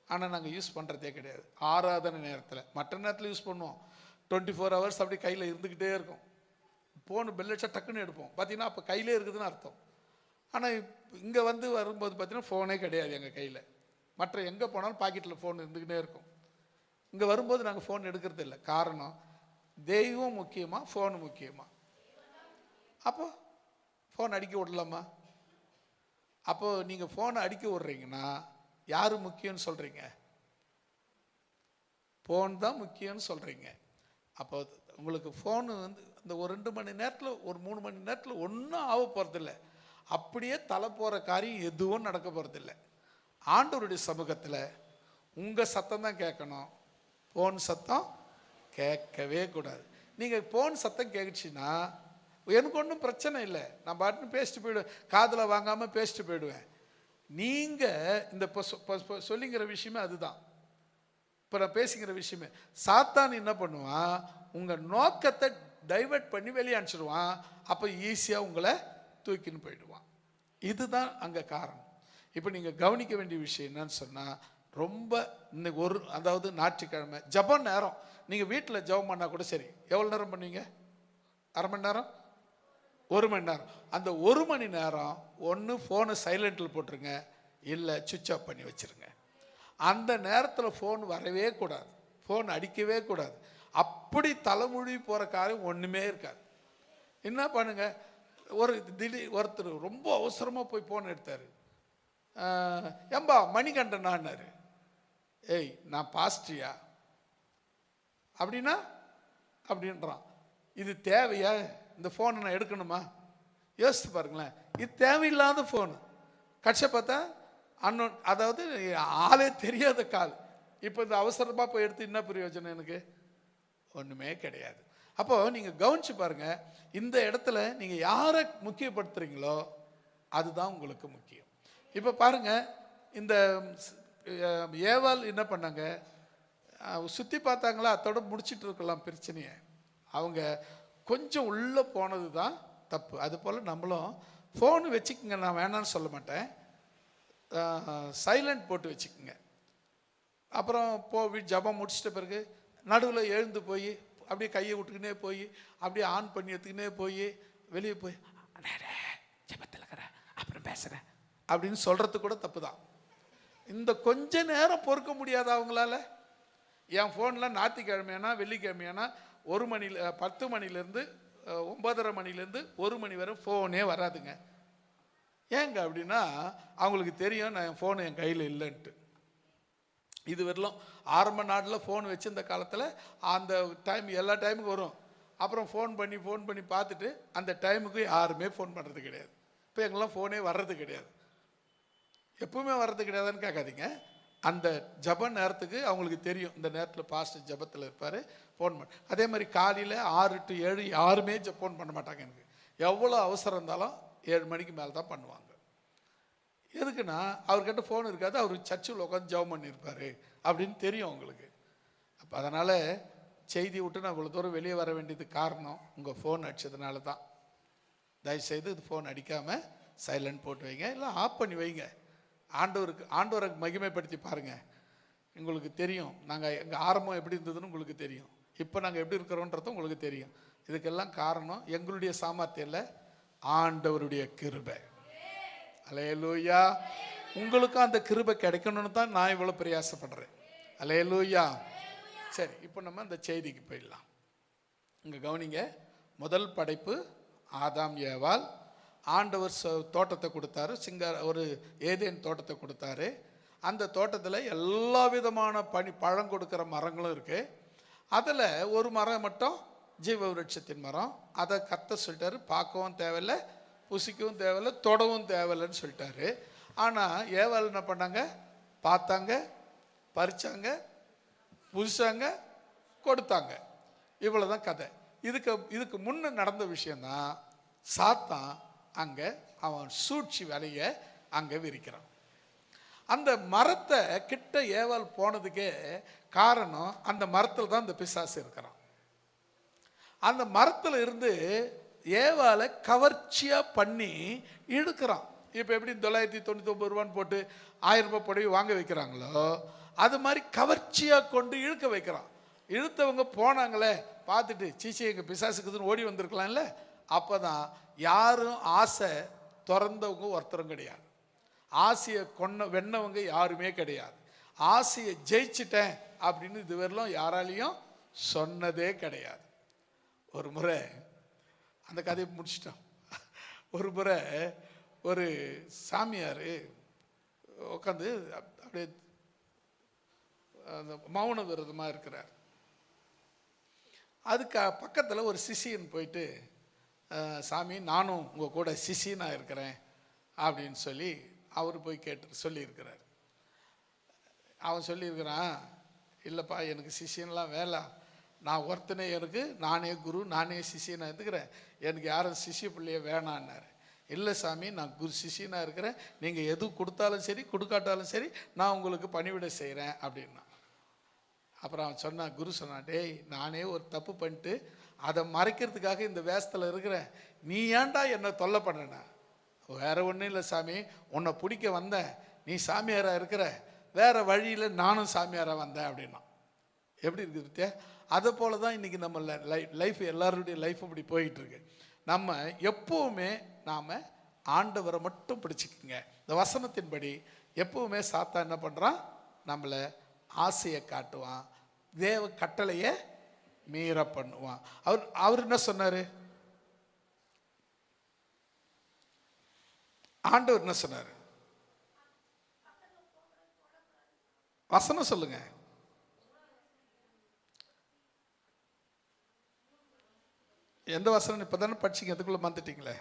ஆனால் நாங்கள் யூஸ் பண்ணுறதே கிடையாது. ஆராதனை நேரத்தில், மற்ற நேரத்தில் யூஸ் பண்ணுவோம். 24 ஹவர்ஸ் அப்படி கையில் இருந்துக்கிட்டே இருக்கும். ஃபோனு பெல் அடிச்சா டக்குன்னு எடுப்போம். பார்த்தீங்கன்னா அப்போ கையிலே இருக்குதுன்னு அர்த்தம். ஆனால் இங்கே வரும்போது பார்த்தீங்கன்னா ஃபோனே கிடையாது எங்கள் கையில். மற்ற எங்கே போனாலும் பாக்கெட்டில் ஃபோன் இருந்துக்கிட்டே இருக்கும். இங்கே வரும்போது நாங்கள் ஃபோன் எடுக்கிறது இல்லை. காரணம், தெய்வம் முக்கியமா, ஃபோனு முக்கியமா? அப்போ ஃபோன் அடிக்க விடலாமா? அப்போ நீங்கள் ஃபோனை அடிக்க விடுறீங்கன்னா யாரு முக்கியம்னு சொல்கிறீங்க? ஃபோன் தான் முக்கியம்னு சொல்கிறீங்க. அப்போ உங்களுக்கு ஃபோனு இந்த ஒரு 2 மணி நேரத்தில், ஒரு 3 மணி நேரத்தில் ஒன்றும் ஆக போகிறதில்ல. அப்படியே தலை போகிற காரியம் எதுவும் நடக்க போகிறதில்ல. ஆண்டவருடைய சமூகத்தில் உங்கள் சத்தம் தான் கேட்கணும், ஃபோன் சத்தம் கேட்கவே கூடாது. நீங்கள் ஃபோன் சத்தம் கேட்டுச்சுன்னா எனக்கு ஒன்றும் பிரச்சனை இல்லை, நான் பாட்டுன்னு பேசிட்டு போயிடுவேன், காதில் வாங்காமல் பேசிட்டு போயிடுவேன். நீங்கள் இந்த சொல்லிங்கிற விஷயமே அதுதான். இப்போ நான் பேசிக்கிற விஷயமே, சாத்தான் என்ன பண்ணுவான், உங்கள் நோக்கத்தை டைவர்ட் பண்ணி வெளியே அனுப்பிச்சிடுவான். அப்போ ஈஸியாக உங்களை தூக்கின்னு போயிடுவான். இதுதான் அங்கே காரணம். இப்போ நீங்கள் கவனிக்க வேண்டிய விஷயம் என்னன்னு சொன்னால், ரொம்ப இன்னைக்கு அதாவது ஞாயிற்றுக்கிழமை ஜபம் நேரம். நீங்கள் வீட்டில் ஜபம் பண்ணால் கூட சரி, எவ்வளோ நேரம் பண்ணுவீங்க? அரை மணி நேரம், 1 மணி நேரம். அந்த 1 மணி நேரம் ஒன்று ஃபோனை சைலண்டில் போட்டுருங்க, இல்லை சுவிட்ச் ஆஃப் பண்ணி வச்சுருங்க. அந்த நேரத்தில் ஃபோன் வரவே கூடாது, ஃபோன் அடிக்கவே கூடாது. அப்படி தலைமொழி போகிற காரியம் ஒன்றுமே இருக்காது. என்ன பண்ணுங்க, ஒருத்தர் ரொம்ப அவசரமாக போய் ஃபோன் எடுத்தார். ஏம்பா மணிகண்டனான்னாரு. ஏய் நான் பாஸ்ட்ரியா அப்படின்னா அப்படின்றான். இது தேவையா? இந்த ஃபோனை நான் எடுக்கணுமா? யோசித்து பாருங்களேன், இது தேவையில்லாத ஃபோனு. கட்சை பார்த்தா அதாவது ஆளே தெரியாத கால். இப்போ இந்த அவசரமாக போய் எடுத்து என்ன பிரயோஜனம்? எனக்கு ஒன்றுமே கிடையாது. அப்போது நீங்கள் கவனித்து பாருங்கள், இந்த இடத்துல நீங்கள் யாரை முக்கியப்படுத்துகிறீங்களோ அதுதான் உங்களுக்கு முக்கியம். இப்போ பாருங்கள், இந்த ஏவாள் என்ன பண்ணாங்க? சுற்றி பார்த்தாங்களா, அதோட முடிச்சுட்டு இருக்கலாம் பிரச்சனையை. அவங்க கொஞ்சம் உள்ளே போனது தான் தப்பு. அதுபோல் நம்மளும் ஃபோனு வச்சுக்கோங்க, நான் வேணான்னு சொல்ல மாட்டேன், சைலண்ட் போட்டு வச்சுக்கோங்க. அப்புறம் ஜபம் முடிச்சிட்ட பிறகு நடுவில் எழுந்து போய் அப்படியே கையை விட்டுக்கினே போய் அப்படியே ஆன் பண்ணி எடுத்துக்கினே போய் வெளியே போய் ஜபத்தில் இருக்கிறேன் அப்புறம் பேசுகிறேன் அப்படின்னு சொல்கிறது கூட தப்பு தான். இந்த கொஞ்ச நேரம் பொறுக்க முடியாத அவங்களால. என் ஃபோனில் ஞாயிற்றுக்கிழமையானா வெள்ளிக்கிழமையானா 10 மணிலேருந்து 9:30 மணிலேருந்து 1 மணி வரை ஃபோனே வராதுங்க. ஏங்க அப்படின்னா அவங்களுக்கு தெரியும் நான் என் ஃபோனு என் கையில் இல்லைன்ட்டு. இது வரலாம் ஆரம்ப நாட்டில் ஃபோன் வச்சிருந்த காலத்தில் அந்த டைம் எல்லா டைமுக்கும் வரும். அப்புறம் ஃபோன் பண்ணி பார்த்துட்டு அந்த டைமுக்கு யாருமே ஃபோன் பண்ணுறது கிடையாது. இப்போ எங்கெல்லாம் ஃபோனே வர்றது கிடையாது, எப்பவுமே வர்றது கிடையாதுன்னு கேட்காதீங்க. அந்த ஜப நேரத்துக்கு அவங்களுக்கு தெரியும், இந்த நேரத்தில் பாஸ்டர் ஜபத்தில் இருப்பார், ஃபோன் பண்ண. அதே மாதிரி காலையில் 6 to 7 யாருமே ஃபோன் பண்ண மாட்டாங்க. எனக்கு எவ்வளோ அவசரம் இருந்தாலும் 7 மணிக்கு மேலே தான் பண்ணுவாங்க. எதுக்குன்னா அவர்கிட்ட ஃபோன் இருக்காது, அவர் சர்ச்சில் உட்காந்து ஜபம் பண்ணியிருப்பார் அப்படின்னு தெரியும் அவங்களுக்கு. அப்போ அதனால் செய்தி விட்டு நான் இவ்வளோ தூரம் வெளியே வர வேண்டியது காரணம் உங்கள் ஃபோன் அடித்ததுனால தான். தயவுசெய்து இது ஃபோன் அடிக்காமல் சைலண்ட் போட்டு வைங்க, இல்லை ஆஃப் பண்ணி வைங்க. ஆண்டவரை மகிமைப்படுத்தி பாருங்கள். உங்களுக்கு தெரியும் நாங்கள் எங்கள் ஆரம்பம் எப்படி இருந்ததுன்னு உங்களுக்கு தெரியும், இப்போ நாங்கள் எப்படி இருக்கிறோன்றது உங்களுக்கு தெரியும். இதுக்கெல்லாம் காரணம் எங்களுடைய சாமர்த்தியம் இல்லை, ஆண்டவருடைய கிருபை. அல்லேலூயா. உங்களுக்கும் அந்த கிருபை கிடைக்கணும்னு தான் நான் இவ்வளோ பிரயாசப்படுறேன். அல்லேலூயா. சரி, இப்போ நம்ம அந்த செய்திக்கு போயிடலாம். இங்கே கவனிங்க, முதல் படைப்பு ஆதாம் ஏவாள். ஆண்டவர் தோட்டத்தை கொடுத்தாரு, ஒரு ஏதேன் தோட்டத்தை கொடுத்தாரு. அந்த தோட்டத்தில் எல்லா விதமான பழம் கொடுக்குற மரங்களும் இருக்குது. அதில் ஒரு மரம் மட்டும் ஜீவ விருட்சத்தின் மரம். அதை கர்த்தர் சொல்லிட்டாரு, பார்க்கவும் தேவையில்லை, புசிக்கவும் தேவையில்லை, தொடவும் தேவையில்லைன்னு சொல்லிட்டாரு. ஆனால் ஏவாள் என்ன பண்ணாங்க? பார்த்தாங்க, பறிச்சாங்க, புதுசாங்க, கொடுத்தாங்க. இவ்வளோதான் கதை. இதுக்கு முன்ன நடந்த விஷயந்தான் சாத்தான் அங்கே அவன் சூழ்ச்சி வேலையை அங்கே விரிக்கிறான். அந்த மரத்தை கிட்ட ஏவாள் போனதுக்கே காரணம், அந்த மரத்தில் தான் இந்த பிசாசு இருக்கிறான். அந்த மரத்தில் இருந்து ஏவாளை கவர்ச்சியாக பண்ணி இழுக்கிறான். இப்போ எப்படி 999 ரூபான்னு போட்டு 1000 ரூபாய் புடவை வாங்க வைக்கிறாங்களோ அது மாதிரி கவர்ச்சியாக கொண்டு இழுக்க வைக்கிறான். இழுத்தவங்க போனாங்களே பார்த்துட்டு சீச்சி எங்கள் பிசாசுக்குதுன்னு ஓடி வந்திருக்கலாம்ல. அப்போ தான் யாரும் ஆசை திறந்தவங்க ஒருத்தரும் கிடையாது, ஆசையை வெண்ணவங்க யாருமே கிடையாது. ஆசையை ஜெயிச்சிட்டேன் அப்படின்னு இதுவரையிலும் யாராலையும் சொன்னதே கிடையாது. ஒரு முறை அந்த கதையை முடிச்சிட்டோம். ஒரு முறை ஒரு சாமியார் உட்காந்து அப்படியே அந்த மௌன விரதமாக இருக்கிறார். அதுக்கு பக்கத்தில் ஒரு சிஷியன் போயிட்டு, சாமி நானும் உங்கள் கூட சிஷியனாக இருக்கிறேன் அப்படின்னு சொல்லி அவர் போய் சொல்லியிருக்கிறார். அவன் சொல்லியிருக்கிறான், இல்லைப்பா எனக்கு சிஷியன்லாம் வேலை, நான் ஒருத்தனே எனக்கு நானே குரு, நானே சிஷியனாக இருக்கிறேன், எனக்கு யாரும் சிஷிய பிள்ளைய வேணான்னாரு. இல்லை சாமி நான் குரு சிஷியனாக இருக்கிறேன், நீங்கள் எது கொடுத்தாலும் சரி கொடுக்காட்டாலும் சரி நான் உங்களுக்கு பணிவிடை செய்கிறேன் அப்படின்னா. அப்புறம் அவன் சொன்னான், குரு சொன்னான், டேய் நானே ஒரு தப்பு பண்ணிட்டு அதை மறைக்கிறதுக்காக இந்த வேஷத்தில் இருக்கிறேன், நீ ஏன்டா என்னை தொல்லை பண்ணன? வேற ஒன்றும் இல்லை சாமி, உன்னை பிடிக்க வந்தேன், நீ சாமியாராக இருக்கிற, வேறு வழியில் நானும் சாமியாராக வந்தேன் அப்படின்னா எப்படி இருக்குது பத்தியா? அதை போல தான் இன்றைக்கி நம்ம லைஃப் எல்லாருடைய லைஃப் அப்படி போயிட்டுருக்கு. நம்ம எப்போவுமே நாம் ஆண்டவரை மட்டும் பிடிச்சிக்குங்க. இந்த வசனத்தின்படி எப்பவுமே சாத்தான் என்ன பண்ணுறான்? நம்மளை ஆசையை காட்டுவான், தேவ கட்டளையை மீற பண்ணுவான். அவர் என்ன சொன்னார்? ஆண்டவர் என்ன சொன்னார்? வசனம் சொல்லுங்க. எந்த வசனம்? இப்பதானே படிச்சீங்க, அதுக்குள்ள வந்துட்டீங்களே.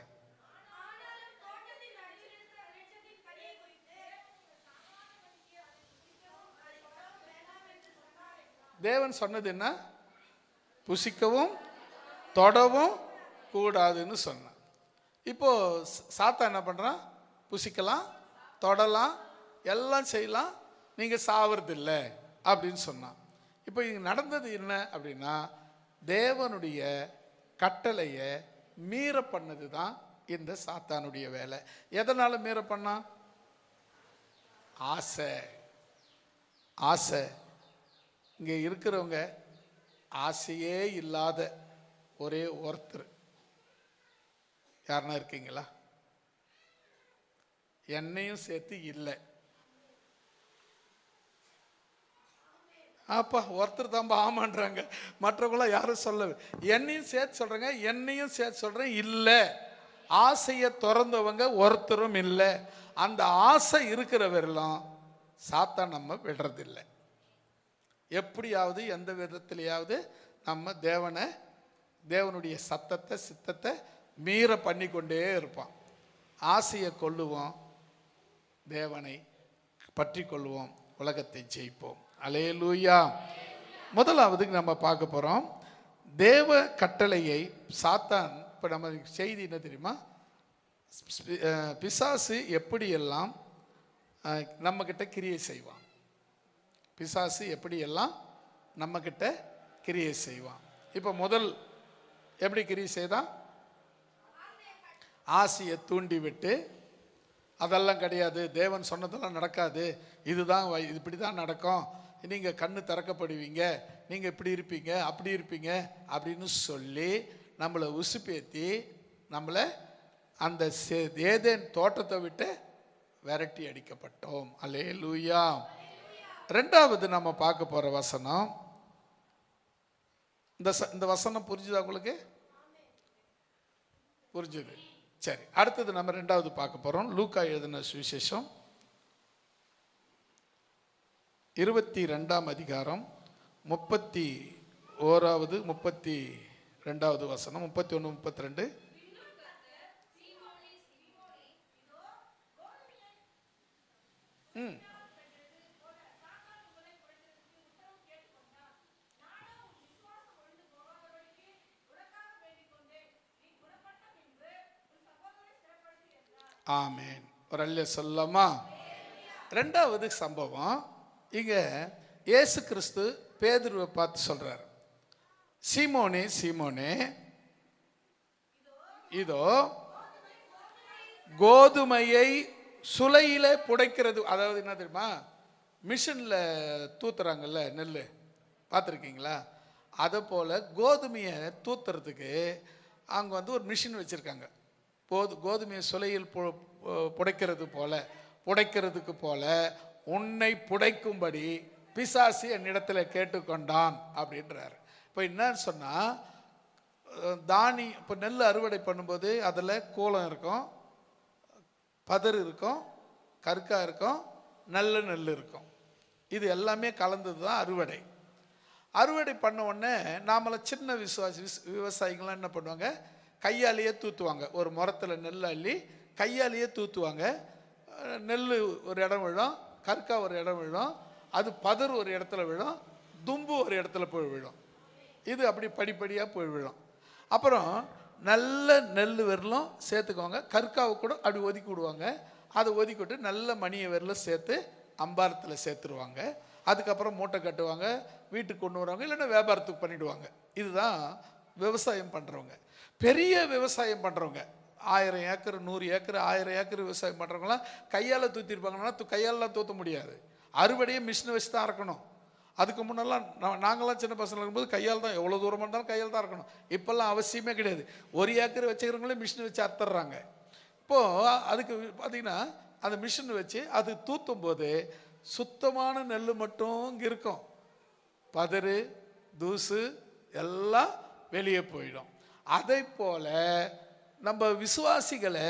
தேவன் சொன்னது என்ன? புசிக்கவும் தொடவும் கூடாதுன்னு சொன்னான். இப்போ சாத்தான் என்ன பண்றான்? புசிக்கலாம், தொடலாம், எல்லாம் செய்யலாம், நீங்க சாவறது இல்லை அப்படின்னு சொன்னான். இப்போ இங்க நடந்தது என்ன அப்படின்னா, தேவனுடைய கட்டளையை மீற பண்ணது தான் இந்த சாத்தானுடைய வேலை. எதனால மீற பண்ணா? ஆசை. ஆசை. இங்கே இருக்கிறவங்க ஆசையே இல்லாத ஒரே ஒருத்தர் யாருன்னா இருக்கீங்களா? என்னையும் சேர்த்து இல்லை. அப்பா ஒருத்தர் தான்பா ஆமான்றாங்க, மற்றவங்களாம் யாரும் சொல்லவே. என்னையும் சேர்த்து சொல்றேங்க, என்னையும் சேர்த்து சொல்றேன், இல்லை. ஆசையை திறந்தவங்க ஒருத்தரும் இல்லை. அந்த ஆசை இருக்கிறவரெல்லாம் சாத்தான் நம்ம விடுறதில்லை. எப்படியாவது எந்த விதத்திலேயாவது நம்ம தேவனுடைய சத்தத்தை சித்தத்தை மீற பண்ணி கொண்டே இருப்பான். ஆசையை கொள்ளுவோம், தேவனை பற்றி கொள்வோம், உலகத்தை ஜெயிப்போம். அல்லேலூயா. முதலாவது நம்ம பார்க்க போறோம், தேவ கட்டளையை சாத்தான். இப்போ நம்ம செய்தி என்ன தெரியுமா? பிசாசு எப்படியெல்லாம் நம்ம கிட்ட கிரியை செய்வான். பிசாசு எப்படியெல்லாம் நம்ம கிட்ட கிரியை செய்வான். இப்போ முதல் எப்படி கிரியை செய்தான்? ஆசையை தூண்டி விட்டு, அதெல்லாம் கிடையாது, தேவன் சொன்னதெல்லாம் நடக்காது, இதுதான் இப்படி தான் நடக்கும், நீங்கள் கண்ணு திறக்கப்படுவீங்க, நீங்கள் இப்படி இருப்பீங்க அப்படி இருப்பீங்க அப்படின்னு சொல்லி நம்மளை உசுப்பேத்தி நம்மளை அந்த ஏதேன் தோட்டத்தை விட்டு விரட்டி அடிக்கப்பட்டோம். அல்லேலூயா. ரெண்டாவது நம்ம பார்க்க போற வசனம், இந்த வசனம் புரிஞ்சுதா உங்களுக்கு? புரிஞ்சுது. சரி, அடுத்தது நம்ம ரெண்டாவது பார்க்க போறோம். லூக்கா எழுதின சுவிசேஷம் 22ஆம் அதிகாரம் 31வது 32வது வசனம், 31 32. ஆமேன். ஒரு அல்ல சொல்லமா? ரெண்டாவது சம்பவம், இங்க இயேசு கிறிஸ்து பேதுருவை பார்த்து சொல்றார், சீமோனே சீமோனே, இதோ கோதுமையை சுளையில புடைக்கிறது. அதாவது என்ன தெரியுமா? மிஷின்ல தூத்துறாங்கல்ல நெல், பார்த்துருக்கீங்களா? அதை போல கோதுமையை தூத்துறதுக்கு அங்கே வந்து ஒரு மிஷின் வச்சிருக்காங்க. கோதுமையை சுளையில் புடைக்கிறதுக்கு போல உன்னை புடைக்கும்படி பிசாசு என்னிடத்தில் கேட்டுக்கொண்டான் அப்படின்றார். இப்போ என்னன்னு சொன்னா, தானி இப்போ நெல் அறுவடை பண்ணும்போது அதில் கோலம் இருக்கும், பதர் இருக்கும், கற்கா இருக்கும், நல்ல நெல் இருக்கும். இது எல்லாமே கலந்தது தான் அறுவடை. அறுவடை பண்ண உடனே நாமெல்லாம் சின்ன விவசாயிகள்லாம் என்ன பண்ணுவாங்க? கையாலேயே தூத்துவாங்க. ஒரு முறத்தில் நெல் அள்ளி கையாலேயே தூத்துவாங்க. நெல் ஒரு இடம் விழும், கற்கா ஒரு இடம் விழும், அது பதர் ஒரு இடத்துல விழும், தும்பு ஒரு இடத்துல போய் விழும். இது அப்படி படிப்படியாக போய் விழும். அப்புறம் நல்ல நெல் வெரலும் சேர்த்துக்குவாங்க, கற்காவை கூட அப்படி ஒதுக்கி விடுவாங்க. அதை ஒதுக்கிவிட்டு நல்ல மணியை வெரலும் சேர்த்து அம்பாரத்தில் சேர்த்துருவாங்க. அதுக்கப்புறம் மூட்டை கட்டுவாங்க, வீட்டுக்கு கொண்டு வருவாங்க, இல்லைன்னா வியாபாரத்துக்கு பண்ணிவிடுவாங்க. இதுதான் விவசாயம் பண்ணுறவங்க. பெரிய விவசாயம் பண்ணுறவங்க, 1000 ஏக்கர் 100 ஏக்கர் 1000 ஏக்கர் விவசாயம் பண்ணுறவங்களாம் கையால் தூத்திருப்பாங்கன்னா கையாலலாம் தூத்த முடியாது. அறுவடையை மிஷினை வச்சு தான் அறுக்கணும். அதுக்கு முன்னெல்லாம் நாங்களாம் சின்ன பசங்க இருக்கும்போது கையால் தான், எவ்வளோ தூரமாக இருந்தாலும் கையால் தான் இருக்கணும். இப்போல்லாம் அவசியமே கிடையாது. 1 ஏக்கர் வச்சுக்கிறவங்களே மிஷின் வச்சு அறுத்துடுறாங்க. இப்போது அதுக்கு பார்த்தீங்கன்னா அந்த மிஷின் வச்சு அது தூத்தும் போது சுத்தமான நெல் மட்டும் இங்கே இருக்கும், பதறு தூசு எல்லாம் வெளியே போயிடும். அதை போல நம்ம விசுவாசிகளை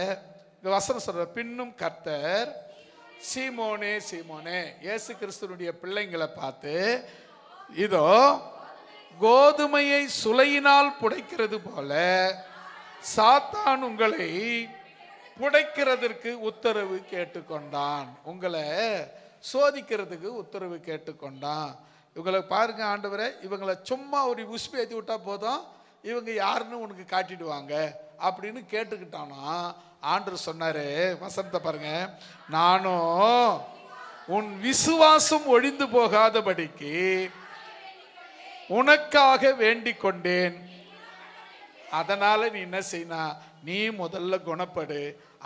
வசனம் சொல்ற, பின்னும் கர்த்தர் சீமோனே சீமோனே, இயேசு கிறிஸ்துவனுடைய பிள்ளைங்களை பார்த்து, இதோ கோதுமையை சுளையினால் புடைக்கிறது போல சாத்தான் உங்களை புடைக்கிறதற்கு உத்தரவு கேட்டுக்கொண்டான், உங்களை சோதிக்கிறதுக்கு உத்தரவு கேட்டுக்கொண்டான். இவங்களை பாருங்க ஆண்டவரே, இவங்களை சும்மா ஒரு உஸ்பி ஏற்றி விட்டா போதும், இவங்க யாருன்னு உனக்கு காட்டிடுவாங்க அப்படின்னு கேட்டுக்கிட்டானா. ஆண்டவர் சொன்னாரு, வசனத்தை பாருங்க, நானும் உன் விசுவாசம் ஒழிந்து போகாதபடிக்கு உனக்காக வேண்டிக் கொண்டேன். அதனால நீ என்ன செய்யணும், நீ முதல்ல குணப்படு,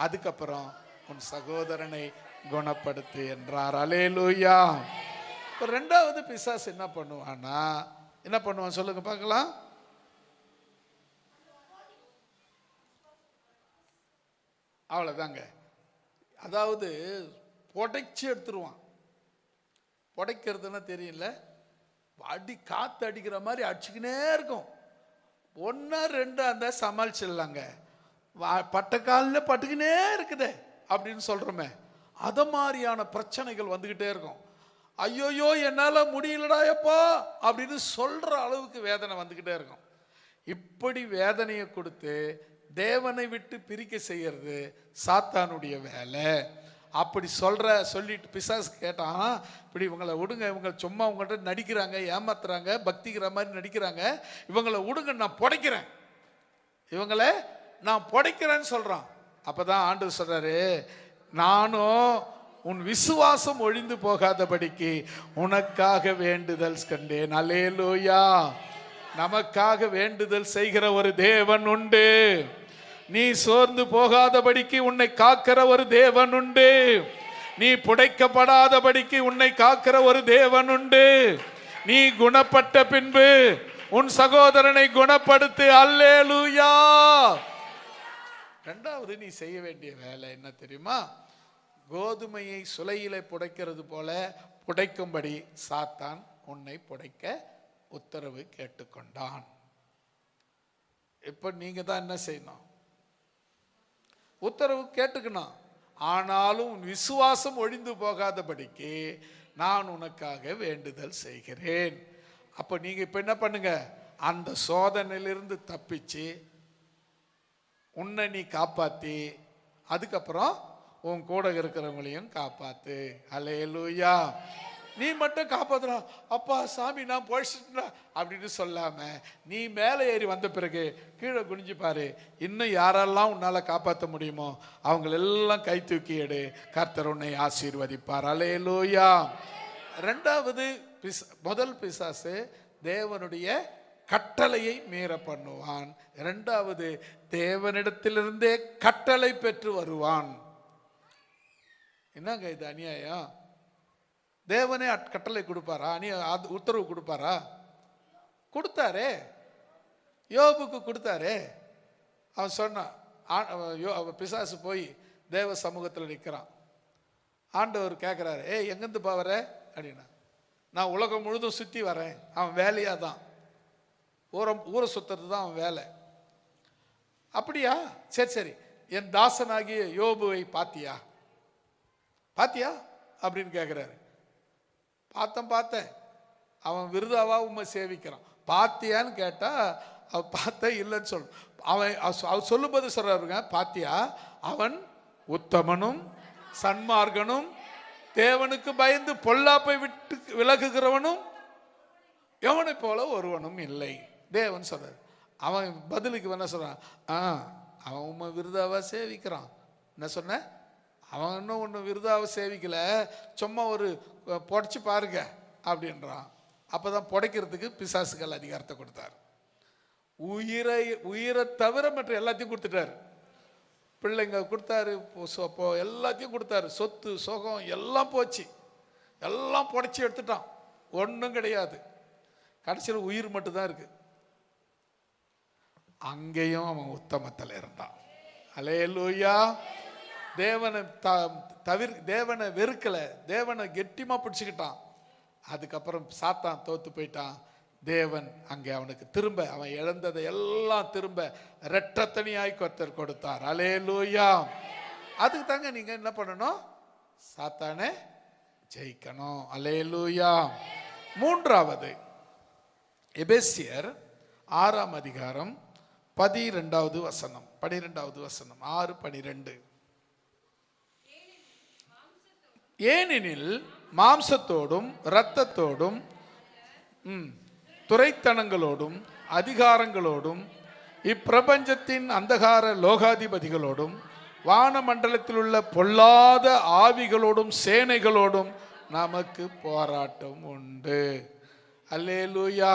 அதுக்கப்புறம் உன் சகோதரனை குணப்படுத்து என்றார். அல்லேலூயா. இப்போ 2வது பிசாசு என்ன பண்ணுவான்னா, என்ன பண்ணுவான் சொல்லுங்க பார்க்கலாம். அவ்வளோதாங்க. அதாவது புடைச்சி எடுத்துருவான். புடைக்கிறதுன்னா தெரியல, அடி காற்று அடிக்கிற மாதிரி அடிச்சுக்கினே இருக்கும். 1 2 அந்த சமாளிச்சிடலாங்க. பட்டக்காலில் பட்டுக்கினே இருக்குதே அப்படின்னு சொல்கிறோமே, அதை மாதிரியான பிரச்சனைகள் வந்துக்கிட்டே இருக்கும். ஐயோயோ என்னால் முடியலடா எப்பா அப்படின்னு சொல்கிற அளவுக்கு வேதனை வந்துக்கிட்டே இருக்கும். இப்படி வேதனையை கொடுத்து தேவனை விட்டு பிரிக்க செய்யறது சாத்தானுடைய வேலை. அப்படி சொல்லிட்டு பிசாசு கேட்டான், இப்படி இவங்களை விடுங்க, இவங்க சும்மா உங்கள்கிட்ட நடிக்கிறாங்க, ஏமாத்துறாங்க, பக்திக்கிற மாதிரி நடிக்கிறாங்க, இவங்களை விடுங்க, நான் புடைக்கிறேன், இவங்களை நான் புடைக்கிறேன்னு சொல்றான். அப்பதான் ஆண்டவர் சொல்றாரு, நானும் உன் விசுவாசம் ஒழிந்து போகாதபடிக்கு உனக்காக வேண்டுதல் கண்டேன். அல்லேலூயா. நமக்காக வேண்டுதல் செய்கிற ஒரு தேவன் உண்டு. நீ சோர்ந்து போகாதபடிக்கு உன்னை காக்கிற ஒரு தேவன் உண்டு. நீ புடைக்கப்படாதபடிக்கு உன்னை காக்கிற ஒரு தேவன் உண்டு. நீ குணப்பட்ட பின்பு உன் சகோதரனை குணப்படுத்து. அல்லேலூயா. 2வது நீ செய்ய வேண்டிய வேலை என்ன தெரியுமா? கோதுமையை சுளையிலே புடைக்கிறது போல புடைக்கும்படி சாத்தான் உன்னை புடைக்க உத்தரவு கேட்டுக்கொண்டான். இப்ப நீங்க தான் என்ன செய்யணும்? உத்தரவு கேட்டுக்கணும். ஆனாலும் உன் விசுவாசம் ஒழிந்து போகாதபடிக்கு நான் உனக்காக வேண்டுதல் செய்கிறேன். அப்ப நீங்க இப்ப என்ன பண்ணுங்க, அந்த சோதனையிலிருந்து தப்பிச்சு உன்னை நீ காப்பாத்தி அதுக்கப்புறம் உன் கூட இருக்கிறவங்களையும் காப்பாத்து. அல்லேலூயா. நீ மட்டும் காப்பாத்துறா, அப்பா சாமி நான் போயிட்டா அப்படின்னு சொல்லாம நீ மேலே ஏறி வந்த பிறகு கீழே குனிஞ்சு பாரு, இன்னும் யாரெல்லாம் உன்னால காப்பாற்ற முடியுமோ அவங்களெல்லாம் கை தூக்கி எடு, கர்த்தர் உன்னை ஆசீர்வதிப்பார். அல்லேலூயா. 2வது முதல் பிசாசு தேவனுடைய கட்டளையை மீற பண்ணுவான். 2வது தேவனிடத்திலிருந்தே கட்டளை பெற்று வருவான். என்னங்க இது அநியாயம்? தேவனே கட்டளை கொடுப்பாரா? உத்தரவு கொடுப்பாரா? கொடுத்தாரே, யோபுக்கு கொடுத்தாரே. அவன் சொன்னான், பிசாசு போய் தேவ சமூகத்தில் நிற்கிறான். ஆண்டவர் கேட்குறாரு, ஏய் எங்கேருந்து போவர அப்படின்னா, நான் உலகம் முழுதும் சுற்றி வரேன். அவன் வேலையாக தான் ஊரை சுற்றுறது தான் அவன் வேலை. அப்படியா? சரி, என் தாசனாகிய யோபுவை பாத்தியா அப்படின்னு கேட்குறாரு. பார்த்தேன், அவன் விருதாவா உண்மை சேவிக்கிறான். பாத்தியான்னு கேட்டா அவன் பார்த்தேன் இல்லைன்னு சொல். அவன் சொல்லும்போது சொல்றாருங்க, பாத்தியா அவன் உத்தமனும் சன்மார்கனும் தேவனுக்கு பயந்து பொல்லாப்பை விட்டு விலகுகிறவனும் எவனை போல ஒருவனும் இல்லை. தேவன் சொல்றாரு. அவன் பதிலுக்கு என்ன சொல்றான், அவன் உண்மை விருதாவா சேவிக்கிறான். என்ன சொன்ன? அவன் இன்னும் ஒன்று விருதாவை சேவிக்கல, சும்மா ஒரு புடைச்சி பாருங்க அப்படின்றான். அப்போதான் புடைக்கிறதுக்கு பிசாசுகள் அதிகாரத்தை கொடுத்தார். உயிரை தவிர மற்ற எல்லாத்தையும் கொடுத்துட்டாரு. பிள்ளைங்க கொடுத்தாரு, எல்லாத்தையும் கொடுத்தாரு, சொத்து சுகம் எல்லாம் போச்சு. எல்லாம் புடைச்சி எடுத்துட்டான், ஒன்றும் கிடையாது. கடைசியில் உயிர் மட்டும்தான் இருக்கு. அங்கேயும் அவன் உத்தமத்தில் இருந்தான். அல்லேலூயா. தேவனை வெறுக்கல, தேவனை கெட்டிமா பிடிச்சுக்கிட்டான். அதுக்கப்புறம் சாத்தான் தோத்து போயிட்டான். தேவன் அங்கே அவனுக்கு திரும்ப அவன் இழந்ததை எல்லாம் திரும்ப இரட்டத்தனியாய் கர்த்தர் கொடுத்தார். அல்லேலூயா. அதுக்கு தாங்க நீங்க என்ன பண்ணணும்? சாத்தானே ஜெயிக்கணும். அல்லேலூயா. மூன்றாவது எபேசியர் 6ஆம் அதிகாரம் 12வது வசனம். 6:12. ஏனெனில் மாம்சத்தோடும் இரத்தத்தோடும் துரைத்தனங்களோடும் அதிகாரங்களோடும் இப்பிரபஞ்சத்தின் அந்தகார லோகாதிபதிகளோடும் வானமண்டலத்தில் உள்ள பொல்லாத ஆவிகளோடும் சேனைகளோடும் நமக்கு போராட்டம் உண்டு. அல்லேலூயா.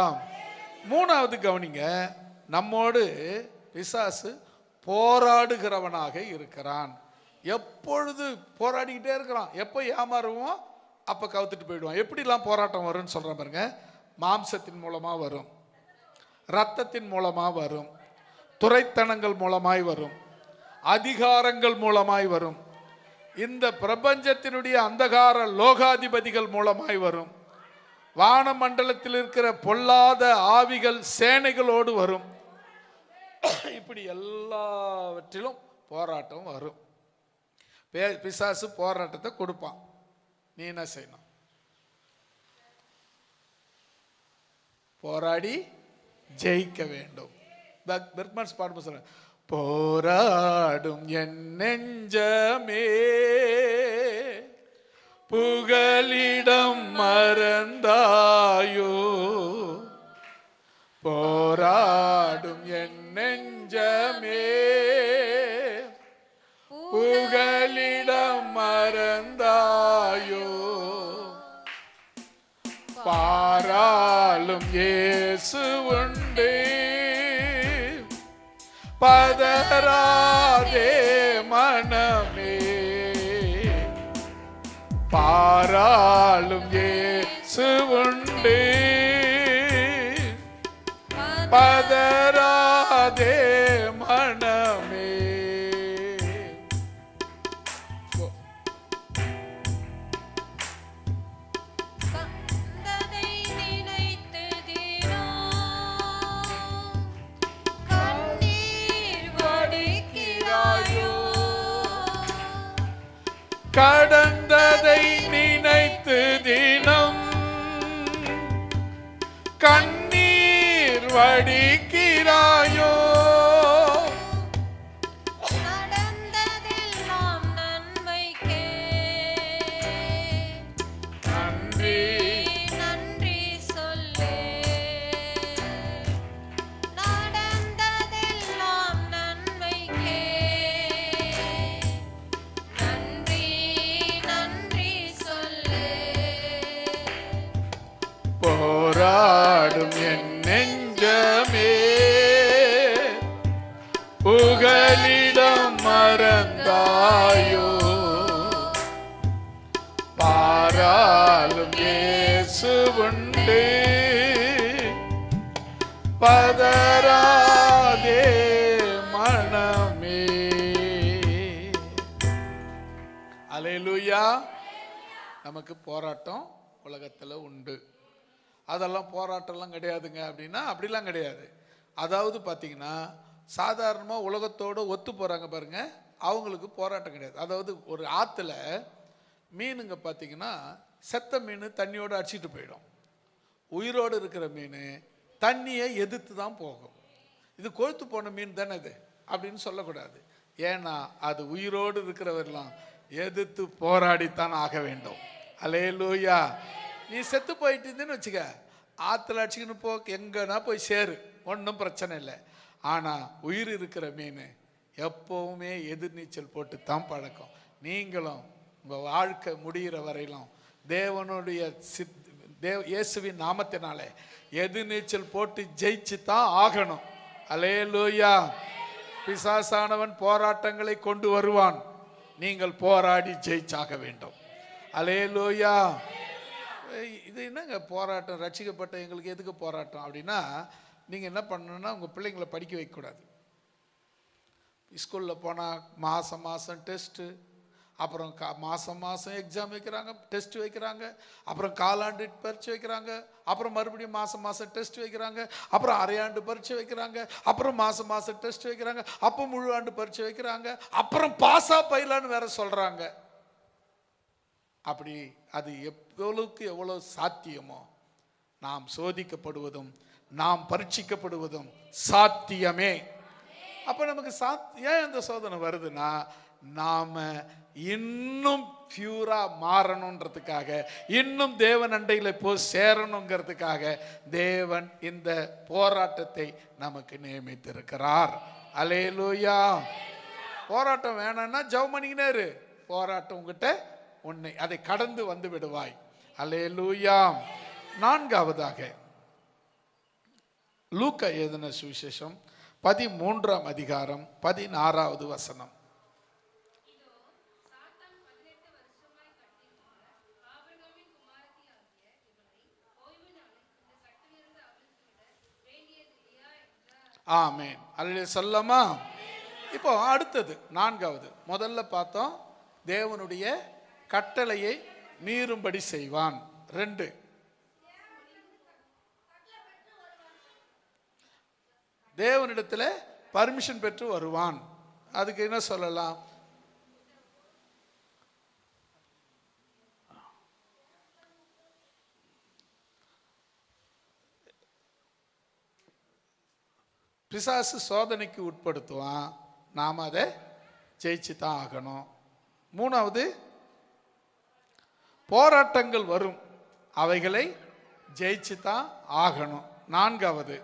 மூணாவது கவனிங்க, நம்மோடு பிசாசு போராடுகிறவனாக இருக்கிறான். எப்பொழுது போராடிக்கிட்டே இருக்கிறான். எப்போ ஏமாறுவோம் அப்போ கவுத்துட்டு போயிடுவான். எப்படிலாம் போராட்டம் வரும்னு சொல்கிறேன் பாருங்க. மாம்சத்தின் மூலமாக வரும், இரத்தத்தின் மூலமாக வரும், துரைத்தனங்கள் மூலமாய் வரும், அதிகாரங்கள் மூலமாய் வரும், இந்த பிரபஞ்சத்தினுடைய அந்தகார லோகாதிபதிகள் மூலமாய் வரும், வானமண்டலத்தில் இருக்கிற பொல்லாத ஆவிகள் சேனைகளோடு வரும். இப்படி எல்லாவற்றிலும் போராட்டம் வரும். பிசாசு போராட்டத்தை கொடுப்பான். நீ என்ன செய்யணும்? போராடி ஜெயிக்க வேண்டும். பெர்க்மன்ஸ் பாடும் சொல்ற, போராடும் என் நெஞ்சமே புகலிடம் மறந்தாயோ, போராடும் என் நெஞ்சமே புகலிடம் மறந்தாயோ, பாராளும் இயேசு உண்டு, பதறாதே மனமே, பாராளும் இயேசு உண்டு, பதறாதே மனமே. கடந்ததை நினைத்து தினம் கண்ணீர் வடிக்கிறாயோ, நடந்ததெல்லாம் நன்மைக்கே நன்றி நன்றி சொல்லே, நடந்ததெல்லாம் நன்மைக்கே நன்றி நன்றி சொல்லே, போராடும் என் நெஞ்சமே புகலிடம் மறந்தாயோ, பாராளும் இயேசு உண்டு, பதறாதே மனமே. அல்லேலூயா. நமக்கு போராட்டம் உலகத்தில் உண்டு. அதெல்லாம் போராட்டம்லாம் கிடையாதுங்க அப்படின்னா அப்படிலாம் கிடையாது. அதாவது பார்த்தீங்கன்னா சாதாரணமாக உலகத்தோடு ஒத்து போகிறாங்க பாருங்க, அவங்களுக்கு போராட்டம் கிடையாது. அதாவது ஒரு ஆற்றுல மீனுங்க பார்த்தீங்கன்னா செத்த மீன் தண்ணியோடு அடிச்சிட்டு போயிடும். உயிரோடு இருக்கிற மீன் தண்ணியை எதிர்த்து தான் போகும். இது கொழுத்து போன மீன் தானே இது அப்படின்னு சொல்லக்கூடாது. ஏன்னா அது உயிரோடு இருக்கிறவரெல்லாம் எதிர்த்து போராடித்தான் ஆக வேண்டும். அல்லேலூயா. நீ செத்து போயிட்டுன்னு வச்சுக்க, ஆற்றுல அடிச்சுக்கின்னு போ, எங்கன்னா போய் சேரு, ஒன்றும் பிரச்சனை இல்லை. ஆனால் உயிர் இருக்கிற மீன் எப்போவுமே எதிர்நீச்சல் போட்டு தான் பழக்கம். நீங்களும் உங்கள் வாழ்க்கை முடிகிற வரையிலும் தேவனுடைய இயேசுவின் நாமத்தினாலே எதிர்நீச்சல் போட்டு ஜெயிச்சு தான் ஆகணும். அல்லேலூயா. பிசாசானவன் போராட்டங்களை கொண்டு வருவான், நீங்கள் போராடி ஜெயிச்சாக வேண்டும். அல்லேலூயா. இது என்னங்க போராட்டம், ரட்சிக்கப்பட்ட எங்களுக்கு எதுக்கு போராட்டம் அப்படின்னா, நீங்கள் என்ன பண்ணணும்னா உங்கள் பிள்ளைங்களை படிக்க வைக்கக்கூடாது. ஸ்கூலில் போனால் மாதம் மாதம் டெஸ்ட்டு, அப்புறம் மாதம் மாதம் எக்ஸாம் வைக்கிறாங்க, டெஸ்ட் வைக்கிறாங்க, அப்புறம் காலாண்டு பரீட்சை வைக்கிறாங்க, அப்புறம் மறுபடியும் மாதம் மாதம் டெஸ்ட் வைக்கிறாங்க, அப்புறம் அரையாண்டு பரீட்சை வைக்கிறாங்க, அப்புறம் மாதம் மாதம் டெஸ்ட் வைக்கிறாங்க, அப்போ முழு ஆண்டு பரீட்சை வைக்கிறாங்க, அப்புறம் பாஸா பயிலான்னு வேற சொல்கிறாங்க. அப்படி அது எவ்வளவுக்கு எவ்வளோ சாத்தியமோ நாம் சோதிக்கப்படுவதும் நாம் பரீட்சிக்கப்படுவதும் சாத்தியமே. அப்போ நமக்கு ஏன் அந்த சோதனை வருதுன்னா, நாம இன்னும் பியூரா மாறணுன்றதுக்காக, இன்னும் தேவன் அண்டையில போய் சேரணுங்கிறதுக்காக தேவன் இந்த போராட்டத்தை நமக்கு நியமித்திருக்கிறார். அல்லேலூயா. போராட்டம் வேணாம்னா ஜெபம் பண்ணிக்கினே இரு. போராட்டம் உங்ககிட்ட உன்னை அதை கடந்து வந்து விடுவாய். அல்லேலூயா. நான்காவதாக லூக்கா எழுதின சுவிசேஷம் 13ஆம் அதிகாரம் 16வது வசனம். ஆமென். அல்லேலூயா சொல்லமா. இப்போ அடுத்தது நான்காவது. முதல்ல பார்த்தோம் தேவனுடைய கட்டளையை மீறும்படி செய்வான். 2, தேவனிடத்துல பர்மிஷன் பெற்று வருவான். அதுக்கு என்ன சொல்லலாம்? பிசாசு சோதனைக்கு உட்படுத்துவான், நாம் அதை ஜெயிச்சு தான் ஆகணும். 3வது, போராட்டங்கள் வரும், அவைகளை ஜெயிச்சு தான் ஆகணும். 4வது,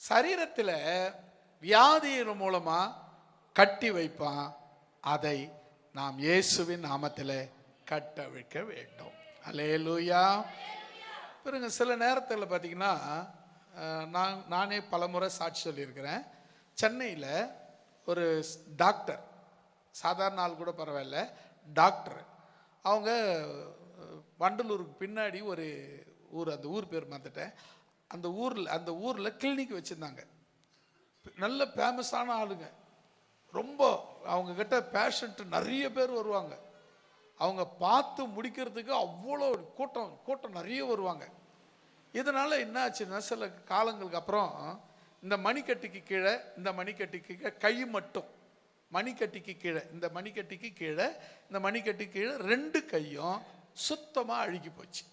சரீரத்தில் வியாதியின் மூலமா கட்டி வைப்பான், அதை நாம் இயேசுவின் நாமத்தில் கட்டவிழ்க்க வேண்டும். அல்லேலூயா. பிறகு சில நேரத்தில் பார்த்தீங்கன்னா, நானே பலமுறை சாட்சி சொல்லியிருக்கிறேன். சென்னையில் ஒரு டாக்டர், சாதாரண ஆள் கூட பரவாயில்ல, டாக்டர், அவங்க வண்டலூருக்கு பின்னாடி ஒரு ஊர், அந்த ஊர் பேர் மறந்துட்டேன், அந்த ஊரில் கிளினிக் வச்சுருந்தாங்க. நல்ல ஃபேமஸான ஆளுங்க, ரொம்ப அவங்கக்கிட்ட பேஷண்ட்டு நிறைய பேர் வருவாங்க. அவங்க பார்த்து முடிக்கிறதுக்கு அவ்வளோ கூட்டம் நிறைய வருவாங்க. இதனால் என்ன ஆச்சுன்னா, சில காலங்களுக்கு அப்புறம் இந்த மணிக்கட்டுக்கு கீழே, இந்த மணிக்கட்டுக்கு கீழே கை மட்டும், மணிக்கட்டிக்கு கீழே, இந்த மணிக்கட்டிக்கு கீழே, இந்த மணிக்கட்டுக்கு கீழே 2 கையும் சுத்தமாக அழுகி போச்சு.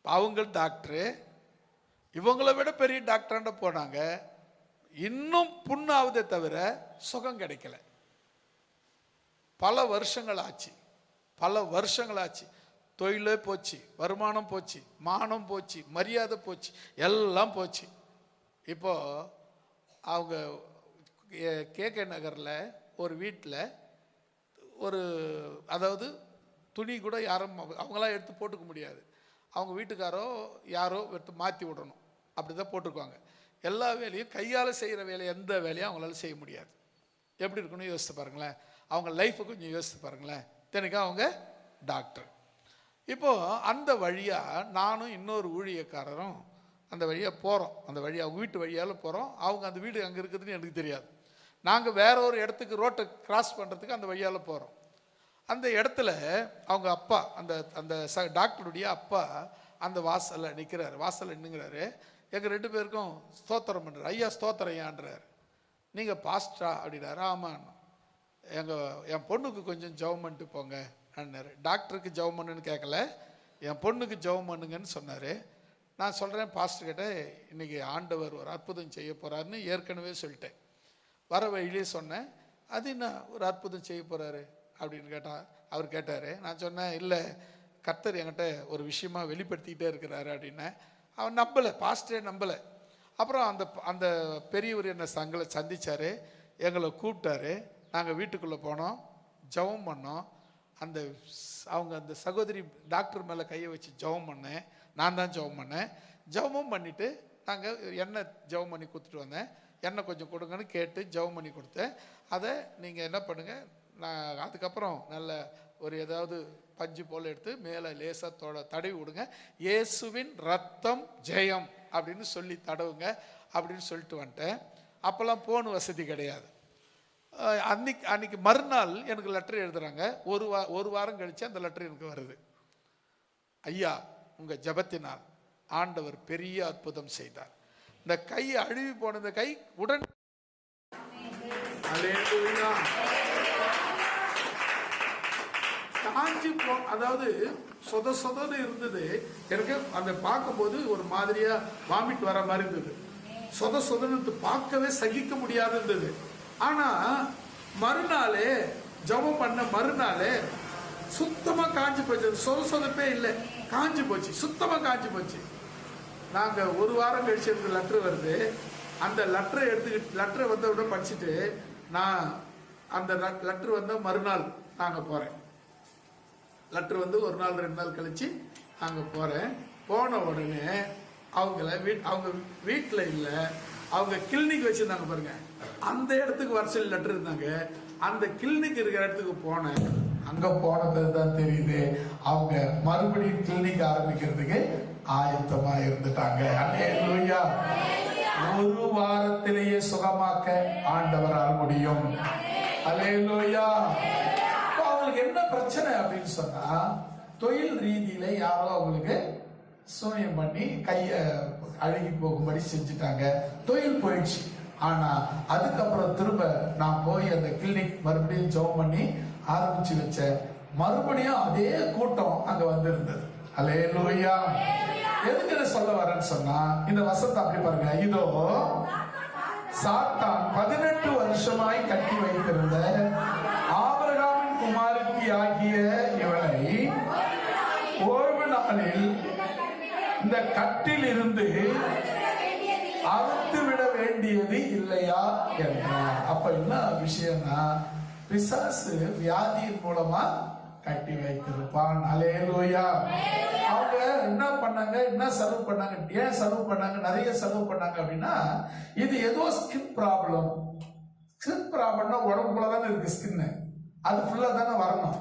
அவங்க டாக்டரு இவங்களை விட பெரிய டாக்டராண்ட போனாங்க, இன்னும் புண்ணாவதே தவிர சுகம் கிடைக்கல. பல வருஷங்கள் ஆச்சு. தொழிலே போச்சு, வருமானம் போச்சு, மானம் போச்சு, மரியாதை போச்சு, எல்லாம் போச்சு. இப்போ அவங்க KK நகரில் ஒரு வீட்டில் அதாவது துணி கூட யாரும் அவங்களாம் எடுத்து போட்டுக்க முடியாது, அவங்க வீட்டுக்காரோ யாரோ எடுத்து மாற்றி விடணும், அப்படி தான் போட்டுக்குவாங்க. எல்லா வேலையும் கையால் செய்கிற வேலையை, எந்த வேலையும் அவங்களால செய்ய முடியாது. எப்படி இருக்குன்னு யோசித்து பாருங்களேன், அவங்க லைஃப்பை கொஞ்சம் யோசித்து பாருங்களேன். தினைக்கும் அவங்க டாக்டர். இப்போது அந்த வழியாக நானும் இன்னொரு ஊழியக்காரரும் அந்த வழியாக போகிறோம். அந்த வழியாக அவங்க வீட்டு வழியால் போகிறோம். அவங்க அந்த வீடு அங்கே இருக்குதுன்னு எனக்கு தெரியாது. நாங்கள் வேற ஒரு இடத்துக்கு ரோட்டை கிராஸ் பண்ணுறதுக்கு அந்த வழியால் போகிறோம். அந்த இடத்துல அவங்க அப்பா, அந்த டாக்டருடைய அப்பா அந்த வாசலில் நிற்கிறாரு. வாசலில் நின்றுங்கிறாரு. எங்கள் 2 பேருக்கும் ஸ்தோத்திரம் பண்ணுறாரு. ஐயா ஸ்தோத்திரம் ஐயான்றார். நீங்கள் பாஸ்டரா அப்படின்னாரு. ஆமாம். என் பொண்ணுக்கு கொஞ்சம் ஜெபம் பண்ணிட்டு போங்க அப்படின்னாரு. டாக்டருக்கு ஜெபம் பண்ணுன்னு கேட்கல, என் பொண்ணுக்கு ஜெபம் பண்ணுங்கன்னு சொன்னார். நான் சொல்கிறேன் பாஸ்டர்கிட்ட, இன்றைக்கி ஆண்டவர் ஒரு அற்புதம் செய்ய போகிறாருன்னு ஏற்கனவே சொல்லிட்டேன். வர வழியிலே சொன்னேன். அது என்ன ஒரு அற்புதம் செய்ய போகிறாரு அப்படின்னு அவர் கேட்டார். நான் சொன்னேன், இல்லை கர்த்தர் என்கிட்ட ஒரு விஷயமா வெளிப்படுத்திக்கிட்டே இருக்கிறாரு அப்படின்னேன். அவன் நம்பலை, பாஸ்டரே நம்பலை. அப்புறம் அந்த பெரியவர் என்னை சந்தித்தார், எங்களை கூப்பிட்டாரு. நாங்கள் வீட்டுக்குள்ளே போனோம், ஜெபம் பண்ணோம். அவங்க அந்த சகோதரி டாக்டர் மேலே கையை வச்சு ஜெபம் பண்ணேன். நான் தான் ஜெபம் பண்ணேன். ஜெபமும் பண்ணிவிட்டு நாங்கள் எண்ணெய் ஜெபம் பண்ணி கொடுத்துட்டு வந்தேன். எண்ணெய் கொஞ்சம் கொடுங்கன்னு கேட்டு ஜெபம் பண்ணி கொடுத்தேன். அதை நீங்கள் என்ன பண்ணுங்கள், நான் அதுக்கப்புறம் நல்ல ஒரு ஏதாவது பஞ்சு போல் எடுத்து மேலே லேசாக தடவி விடுங்க. இயேசுவின் ரத்தம் ஜெயம் அப்படின்னு சொல்லி தடவுங்க அப்படின்னு சொல்லிட்டு வந்துட்டேன். அப்போல்லாம் ஃபோன் வசதி கிடையாது. அன்னைக்கு மறுநாள் எனக்கு லெட்டர் எழுதுறாங்க. ஒரு வாரம் கழிச்சு அந்த லெட்டர் எனக்கு வருது. ஐயா, உங்கள் ஜபத்தினால் ஆண்டவர் பெரிய அற்புதம் செய்தார். இந்த கை அழுவி போன இந்த கை உடன் காஞ்சி அதாவது சொதன்னு இருந்தது. எனக்கு அந்த பார்க்கும்போது ஒரு மாதிரியா வாமிட் வர மாதிரி இருந்தது. சொதன்னு பார்க்கவே சகிக்க முடியாது இருந்தது. ஆனா மறுநாளே ஜபம் பண்ண மறுநாளே சுத்தமா காஞ்சி போச்சு. சொதப்பே இல்லை, காஞ்சி போச்சு, சுத்தமா காஞ்சி போச்சு. நாங்க ஒரு வாரம் கழிச்சு எனக்கு லெட்டர் வருது. அந்த லெட்டரை எடுத்துக்கிட்டு லெட்டரை வந்த படிச்சுட்டு நான் அந்த லெட்டர் வந்த மறுநாள் நாங்க போறேன். லெட்டர் வந்து ஒரு நாள் 2 நாள் கழிச்சு நாங்க போறேன். போன உடனே அவங்க வீட்டில் இல்லை, அவங்க கிளினிக் வச்சிருந்தாங்க பாருங்க, அந்த இடத்துக்கு வர சொல்லி லெட்டர் இருந்தாங்க. அந்த கிளினிக் இருக்கிற இடத்துக்கு போனேன். அங்க போனது தான் தெரியுது அவங்க மறுபடியும் கிளினிக் ஆரம்பிக்கிறதுக்கு ஆயத்தமா இருந்துட்டாங்க. அல்லேலூயா. ஒரு வாரத்திலேயே சுகமாக்க ஆண்டவரால் முடியும். அல்லேலூயா. அவங்களுக்கு என்ன பிரச்சனை அப்படின்னு சொன்னா, தொழில் ரீதியில யாரோ அவங்களுக்கு சூனியம் பண்ணி கைய அழுகி போகும்படி செஞ்சுட்டாங்க. தொழில் போயிடுச்சு. ஆனா அதுக்கப்புறம் திரும்ப நான் போய் அந்த கிளினிக் மறுபடியும் ஜெபம் பண்ணி ஆரம்பிச்சு வச்ச மறுபடியும் அதே கூட்டம் அங்க வந்து இருந்தது. அல்லேலூயா. எதுக்கு சொல்ல வரேன்னு சொன்னா, இந்த வசனத்தை அப்படி பாருங்க. இதோ சாத்தான் 18 வருஷமாய் கட்டி வைத்திருந்த ஆபிரகாமின் குமாரத்தி ஆகிய இவனை ஓய்வு நாளில் இந்த கட்டில் இருந்து அறுத்து விட வேண்டியது இல்லையா என்றார். அப்ப என்ன விஷயம்னா, பிசாசு வியாதியின் மூலமா கட்டி வைத்திருப்பான். அல்லேலூயா. அவங்க என்ன பண்ணாங்க, என்ன செலவு பண்ணாங்க, ஏன் செலவு பண்ணாங்க, நிறைய செலவு பண்ணாங்க அப்படின்னா, இது ஏதோ ஸ்கின் ப்ராப்ளம். ஸ்கின் ப்ராப்ளம்னா உடம்புக்குள்ளதானே இருக்கு ஸ்கின், அது ஃபுல்லா தானே வரணும்.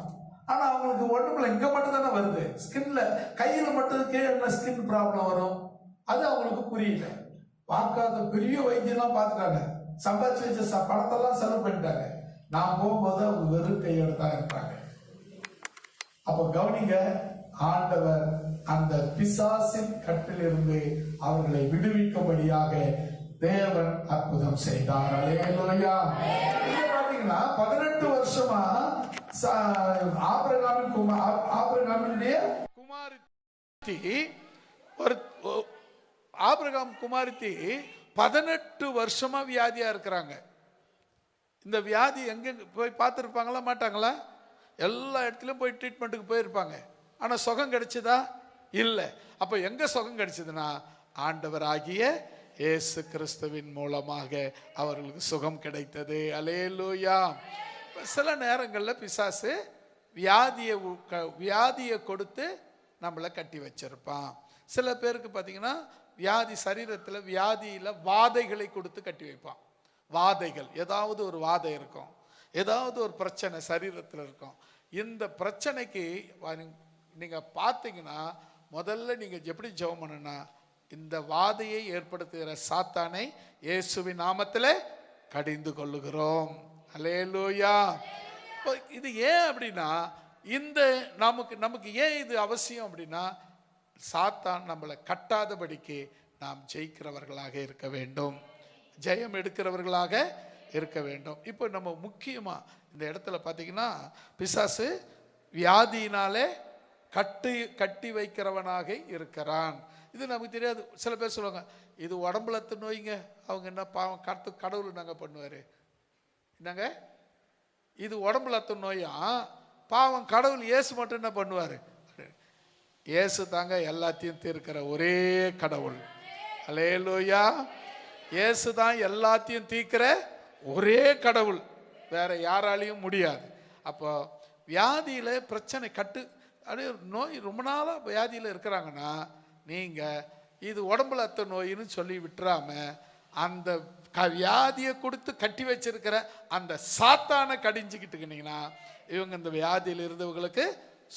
ஆனா அவங்களுக்கு உடம்புல இங்க மட்டும் தானே வருது, ஸ்கின்ல கையில மட்டும் கீழே ஸ்கின் ப்ராப்ளம் வரும். அது அவங்களுக்கு புரியல. பார்க்காத பெரிய வைத்தியெல்லாம் பார்த்துட்டாங்க, சம்பாதிச்சு வச்ச பணத்தெல்லாம் செலவு பண்ணிட்டாங்க. நான் போகும்போது அவங்க வெறும் கையோட தான் இருப்பாங்க. அப்ப கவனிங்க, ஆண்டவர் அந்த பிசாசின் கட்டிலிருந்து அவர்களை விடுவிக்கும்படியாக தேவன் அற்புதம் செய்தார். அல்லேலூயா. பாத்தீங்கன்னா 18 வருஷமா ஆபிரகாமினுடைய குமாரத்தி ஆபிரகாம் குமாரத்தி 18 வருஷமா வியாதியா இருக்கிறாங்க. இந்த வியாதி எங்க போய் பார்த்துருப்பாங்களா மாட்டாங்களா? எல்லா இடத்துலயும் போய் ட்ரீட்மெண்ட்டுக்கு போயிருப்பாங்க. ஆனா சுகம் கிடைச்சதா? இல்லை. அப்ப எங்க சுகம் கிடைச்சதுன்னா, ஆண்டவர் ஆகிய இயேசு கிறிஸ்துவின் மூலமாக அவர்களுக்கு சுகம் கிடைத்தது. அல்லேலூயா. சில நேரங்களில் பிசாசு வியாதியை கொடுத்து நம்மளை கட்டி வச்சிருப்பான். சில பேருக்கு பார்த்தீங்கன்னா வியாதி, சரீரத்தில் வியாதியில் வாதைகளை கொடுத்து கட்டி வைப்பான். வாதைகள், ஏதாவது ஒரு வாதை இருக்கும், ஏதாவது ஒரு பிரச்சனை சரீரத்தில் இருக்கும். இந்த பிரச்சனைக்கு நீங்க பார்த்தீங்கன்னா, முதல்ல நீங்க எப்படி ஜெபம் பண்ணணும்னா, இந்த வாதையை ஏற்படுத்துகிற சாத்தானை இயேசுவின் நாமத்திலே கடிந்து கொள்ளுகிறோம். அல்லேலூயா. இது ஏன் அப்படின்னா, இந்த நமக்கு ஏன் இது அவசியம் அப்படின்னா, சாத்தான் நம்மளை கட்டாதபடிக்கு நாம் ஜெயிக்கிறவர்களாக இருக்க வேண்டும், ஜெயம் எடுக்கிறவர்களாக இருக்க வேண்டும். இப்போ நம்ம முக்கியமா இந்த இடத்துல பார்த்தீங்கன்னா, பிசாசு வியாதியினாலே கட்டி வைக்கிறவனாக இருக்கிறான். இது நமக்கு தெரியாது. சில பேர் சொல்லுவாங்க, இது உடம்புல நோய்ங்க, அவங்க என்ன பாவம் கடவுள் நாங்க பண்ணுவாரு என்னங்க, இது உடம்புல நோயா, பாவம் கடவுள் இயேசு மட்டும் என்ன பண்ணுவாரு? இயேசு தாங்க எல்லாத்தையும் தீர்க்கிற ஒரே கடவுள். அல்லேலூயா. இயேசு தான் எல்லாத்தையும் தீர்க்கிற ஒரே கடவுள், வேற யாராலையும் முடியாது. அப்போ வியாதியில பிரச்சனை அப்படியே நோய் ரொம்ப நாளா வியாதியில இருக்கிறாங்கன்னா, நீங்க இது உடம்புல நோயின்னு சொல்லி விட்டுறாம அந்த வியாதியை கொடுத்து கட்டி வச்சிருக்கிற அந்த சாத்தானை கடிஞ்சுக்கிட்டுக்கிட்டீங்கன்னா இவங்க இந்த வியாதியில் இருந்தவங்களுக்கு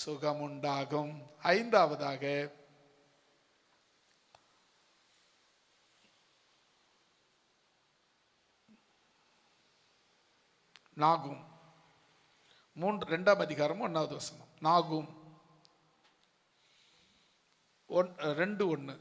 சுகம் உண்டாகும். ஐந்தாவதாக நாகும். 2ஆம் அதிகாரம் 1வது வசனம். நாகும் 2:1.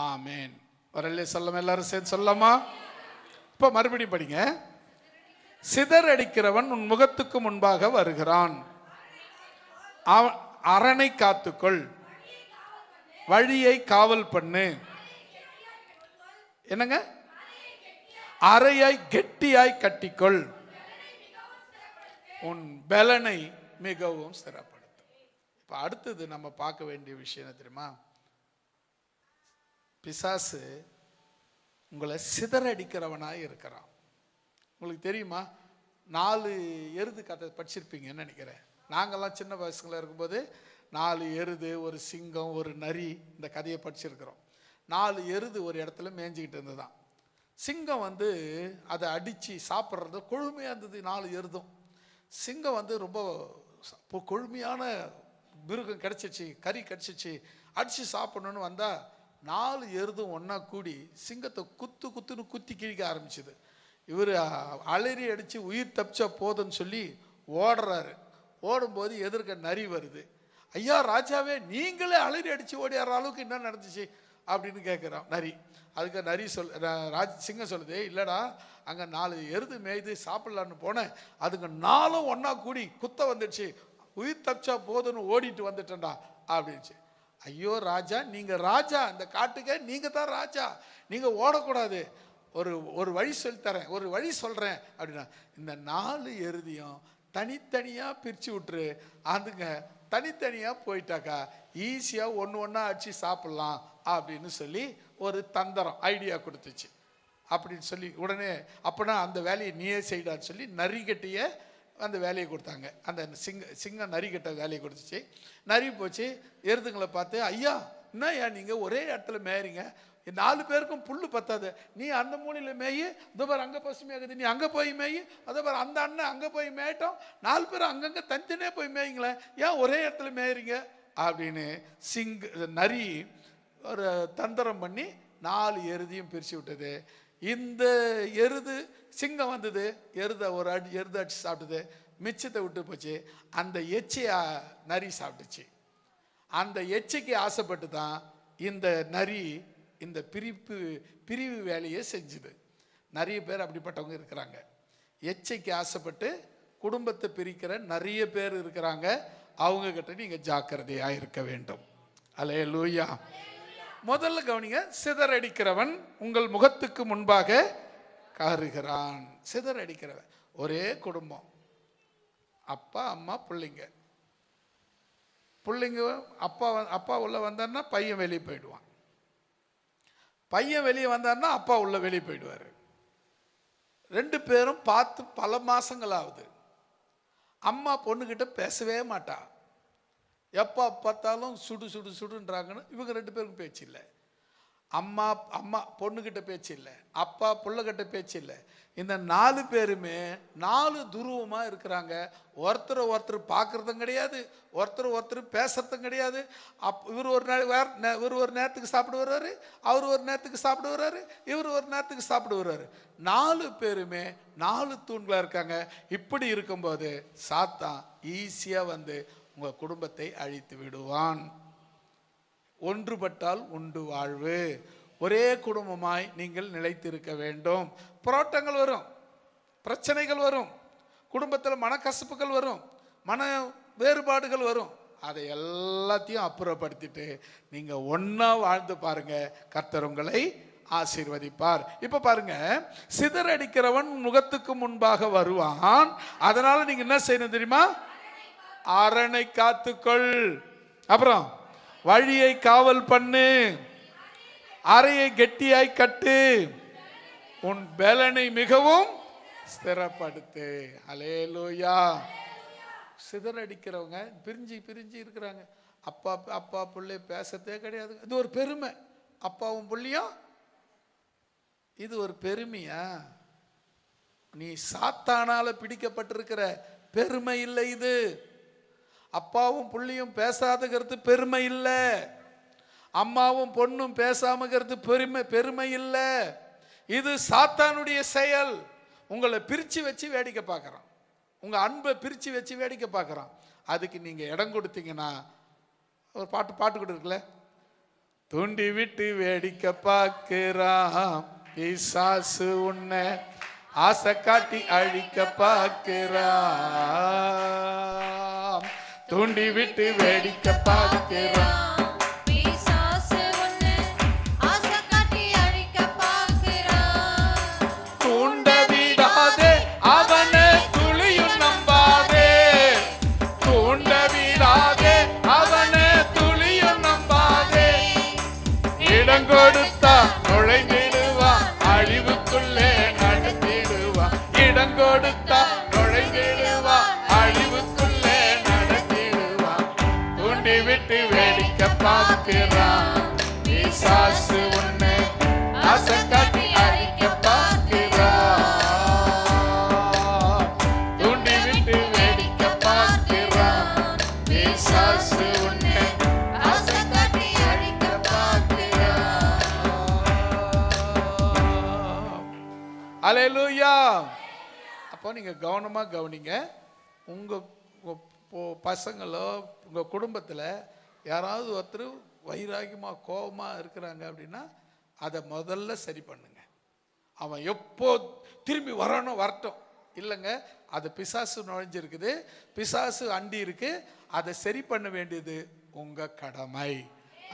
ஆமேன். வரலே சொல்லலாம், எல்லாரும் சேர்ந்து சொல்லலாமா? இப்ப மறுபடியும் படிங்க. சிதறடிக்கிறவன் உன் முகத்துக்கு முன்பாக வருகிறான், அரணை காத்துக்கொள், வழியை காவல் பண்ணு. என்னங்க? அறையாய் கெட்டியாய் கட்டிக்கொள், உன் பலனை மிகவும் ஸ்திரப்படுத்து. இப்ப அடுத்தது நம்ம பார்க்க வேண்டிய விஷயம் என்ன தெரியுமா? பிசாசு உங்களை சிதறடிக்கிறவனாய் இருக்கிறான். உங்களுக்கு தெரியுமா? 4 எருது கதை படிச்சிருப்பீங்கன்னு நினைக்கிறேன். நாங்கள்லாம் சின்ன வயசுல இருக்கும்போது 4 எருது, ஒரு சிங்கம், ஒரு நரி, இந்த கதையை படிச்சிருக்கிறோம். 4 எருது ஒரு இடத்துல மேய்ஞ்சிக்கிட்டு இருந்ததுதான். சிங்கம் அதை அடித்து சாப்பிட்றது கொழுமையாக இருந்தது. 4 எருதும். சிங்கம் ரொம்ப கொழுமையான மிருகம் கிடச்சிச்சு, கறி கிடச்சிச்சு, அடித்து சாப்பிடணுன்னு வந்தால் 4 எருதும் ஒன்றா கூடி சிங்கத்தை குத்துன்னு குத்தி கிழிக்க ஆரம்பிச்சுது. இவர் அலறி அடித்து உயிர் தப்பிச்சா போதுன்னு சொல்லி ஓடுறாரு. ஓடும்போது எதிர்க்க நரி வருது. ஐயா ராஜாவே, நீங்களே அலறி அடித்து ஓடியார அளவுக்கு என்ன நடந்துச்சு அப்படின்னு கேட்குறான் நரி. அதுக்கு நரி சிங்கம் சொல்லுது, இல்லைடா, அங்கே 4 எருது மேய்து சாப்பிட்லான்னு போனேன், அதுங்க 4ம் ஒன்றா கூடி குத்த வந்துடுச்சு, உயிர் தப்பிச்சா போதுன்னு ஓடிட்டு வந்துட்டேன்டா அப்படின்ச்சு. ஐயோ ராஜா, நீங்கள் ராஜா, இந்த காட்டுக்கே நீங்கள் தான் ராஜா, நீங்கள் ஓடக்கூடாது, ஒரு வழி சொல்லித்தரேன், ஒரு வழி சொல்கிறேன் அப்படின்னா, இந்த 4 எருதியும் தனித்தனியாக பிரித்து விட்டுரு, அதுங்க தனித்தனியாக போயிட்டாக்கா ஈஸியாக ஒன்றா அடித்து சாப்பிட்லாம் அப்படின்னு சொல்லி ஒரு தந்திரம் ஐடியா கொடுத்துச்சு. அப்படின்னு சொல்லி உடனே அப்போனா அந்த வேலையை நீயே செய்டான்னு சொல்லி நரிக்கட்டையை அந்த வேலையை கொடுத்தாங்க. அந்த சிங்கம் நரிக்கட்ட வேலையை கொடுத்துச்சு. நரி போச்சு, எருதுங்களை பார்த்து, ஐயா என்னய்யா நீங்கள் ஒரே இடத்துல மேயறீங்க, 4 பேருக்கும் புல் பத்தாது, நீ அந்த மூலையில் மேயி, இதோ பாரு அங்கே பசுமையாகுது, நீ அங்கே போய் மேயி, அதோ பாரு அந்த அண்ணன் அங்கே போய் மேயட்டும், 4 பேரும் அங்கங்கே தனித்தனியே போய் மேய்ங்களேன், ஏன் ஒரே இடத்துல மேயறீங்க அப்படின்னு நரி ஒரு தந்திரம் பண்ணி 4 எருதையும் பிரித்து விட்டது. இந்த எருது சிங்கம் வந்தது, ஒரு எருது அடிச்சு சாப்பிட்டது, மிச்சத்தை விட்டு போச்சு. அந்த எச்சையை நரி சாப்பிட்டுச்சு. அந்த எச்சைக்கு ஆசைப்பட்டு தான் இந்த நரி இந்த பிரிவு வேலையை செஞ்சுது. நிறைய பேர் அப்படிப்பட்டவங்க இருக்கிறாங்க. எச்சைக்கு ஆசைப்பட்டு குடும்பத்தை பிரிக்கிற நிறைய பேர் இருக்கிறாங்க. அவங்க கிட்ட நீங்க ஜாக்கிரதையா இருக்க வேண்டும். அல்லேலூயா. முதல்ல கவனிங்க, சிதறடிக்கிறவன் உங்கள் முகத்துக்கு முன்பாக காருகிறான். சிதறடிக்கிறவன் ஒரே குடும்பம், அப்பா அம்மா பிள்ளைங்க. அப்பா உள்ள வந்தார்னா பையன் வெளியே போயிடுவான், பையன் வெளியே வந்தார்னா அப்பா உள்ள வெளியே போயிடுவார். 2 பேரும் பார்த்து பல மாசங்கள் ஆகுது. அம்மா பொண்ணுகிட்ட பேசவே மாட்டா, எப்போ பார்த்தாலும் சுடுன்றாங்கன்னு. இவங்க 2 பேருக்கும் பேச்சு இல்லை. அம்மா பொண்ணுகிட்ட பேச்சு இல்லை, அப்பா பிள்ளைகிட்ட பேச்சு இல்லை. இந்த 4 பேருமே 4 துருவமாக இருக்கிறாங்க. ஒருத்தர் பார்க்குறதும் கிடையாது, ஒருத்தர் பேசுறதும் கிடையாது. இவர் ஒரு நேரத்துக்கு சாப்பிட வர்றாரு, அவர் ஒரு நேரத்துக்கு சாப்பிட வர்றாரு, இவர் ஒரு நேரத்துக்கு சாப்பிட வர்றாரு. 4 பேருமே 4 தூண்களாக இருக்காங்க. இப்படி இருக்கும்போது சாத்தான் ஈஸியாக உங்கள் குடும்பத்தை அழித்து விடுவான். ஒன்றுபட்டால் உண்டு வாழ்வு. ஒரே குடும்பமாய் நீங்கள் நிலைத்திருக்க வேண்டும். போராட்டங்கள் வரும், பிரச்சனைகள் வரும், குடும்பத்தில் மனக்கசப்புகள் வரும், மன வேறுபாடுகள் வரும். அதை எல்லாத்தையும் அப்புறப்படுத்திட்டு நீங்க ஒன்னா வாழ்ந்து பாருங்க, கர்த்தர் உங்களை ஆசீர்வதிப்பார். இப்ப பாருங்க, சிதறடிக்கிறவன் முகத்துக்கு முன்பாக வருவான். அதனால நீங்க என்ன செய்யணும் தெரியுமா? அரணை காத்துக்கொள், அப்புறம் வழியை காவல் பண்ணு, அறையை கெட்டியாய் கட்டு, உன் பலனை மிகவும் ஸ்திரப்படுத்து. அல்லேலூயா. சிதறடிக்கிறவங்க பிரிஞ்சு பிரிஞ்சு இருக்கிறாங்க. அப்பா அப்பா பிள்ளை பேசத்தே கிடையாது. இது ஒரு பெருமை. அப்பாவும் பிள்ளையும் இது ஒரு பெருமையா? நீ சாத்தானால பிடிக்கப்பட்டிருக்கிற பெருமை இல்லை இது. அப்பாவும் புள்ளியும் பேசாதகிறது பெருமை இல்லை. அம்மாவும் பொண்ணும் பேசாமங்கிறது பெருமை இல்லை. இது சாத்தானுடைய செயல். உங்களை பிரிச்சு வச்சு வேடிக்கை பார்க்கறான். உங்க அன்பை பிரிச்சு வச்சு வேடிக்கை பார்க்கறான். அதுக்கு நீங்க இடம் கொடுத்தீங்கன்னா, ஒரு பாட்டு கூட இருக்குல்ல, தூண்டி விட்டு வேடிக்கை பார்க்கிறான் பிசாசு உன்னை ஆசை காட்டி அழிக்க பார்க்கிறான். தூண்டி விட்டு வேடிக்கை பார்க்கிறான் பிசாசு உன்னை ஆசை காட்டி அழிக்க பார்க்கிறான். தூண்ட விடாதே அவனை துளியும் நம்பாதே. தூண்ட விடாதே அவனை துளியும் நம்பாதே. இடம் கொடுத்தா நுழைந்திடுவான், அழிவுக்குள்ளே நடத்திடுவான். இடம் கொடுத்தா நுழைந்திடுவான், அழிவுக்குள்ளே நடத்திடுவான். தூண்டி விட்டு வேடிக்கை பார்க்கிறான் பிசாசு உன்னை ஆசை காட்டி அழிக்க பார்க்கிறான். தூண்டி விட்டு வேடிக்கை பார்க்கிறான் பிசாசு உன்னை ஆசை காட்டி அழிக்க பார்க்கிறான். அல்லேலூயா. அப்போ நீங்க கவனமா கவனிங்க. உங்க பசங்களோ உங்க குடும்பத்துல யாராவது ஒருத்தர் வைராகியமா கோபமா இருக்கிறாங்க அப்படின்னா அதை முதல்ல சரி பண்ணுங்க. அவன் எப்போ திரும்பி வரட்டும் இல்லைங்க. அது பிசாசு நுழைஞ்சிருக்குது, பிசாசு அண்டி இருக்கு. அதை சரி பண்ண வேண்டியது உங்க கடமை.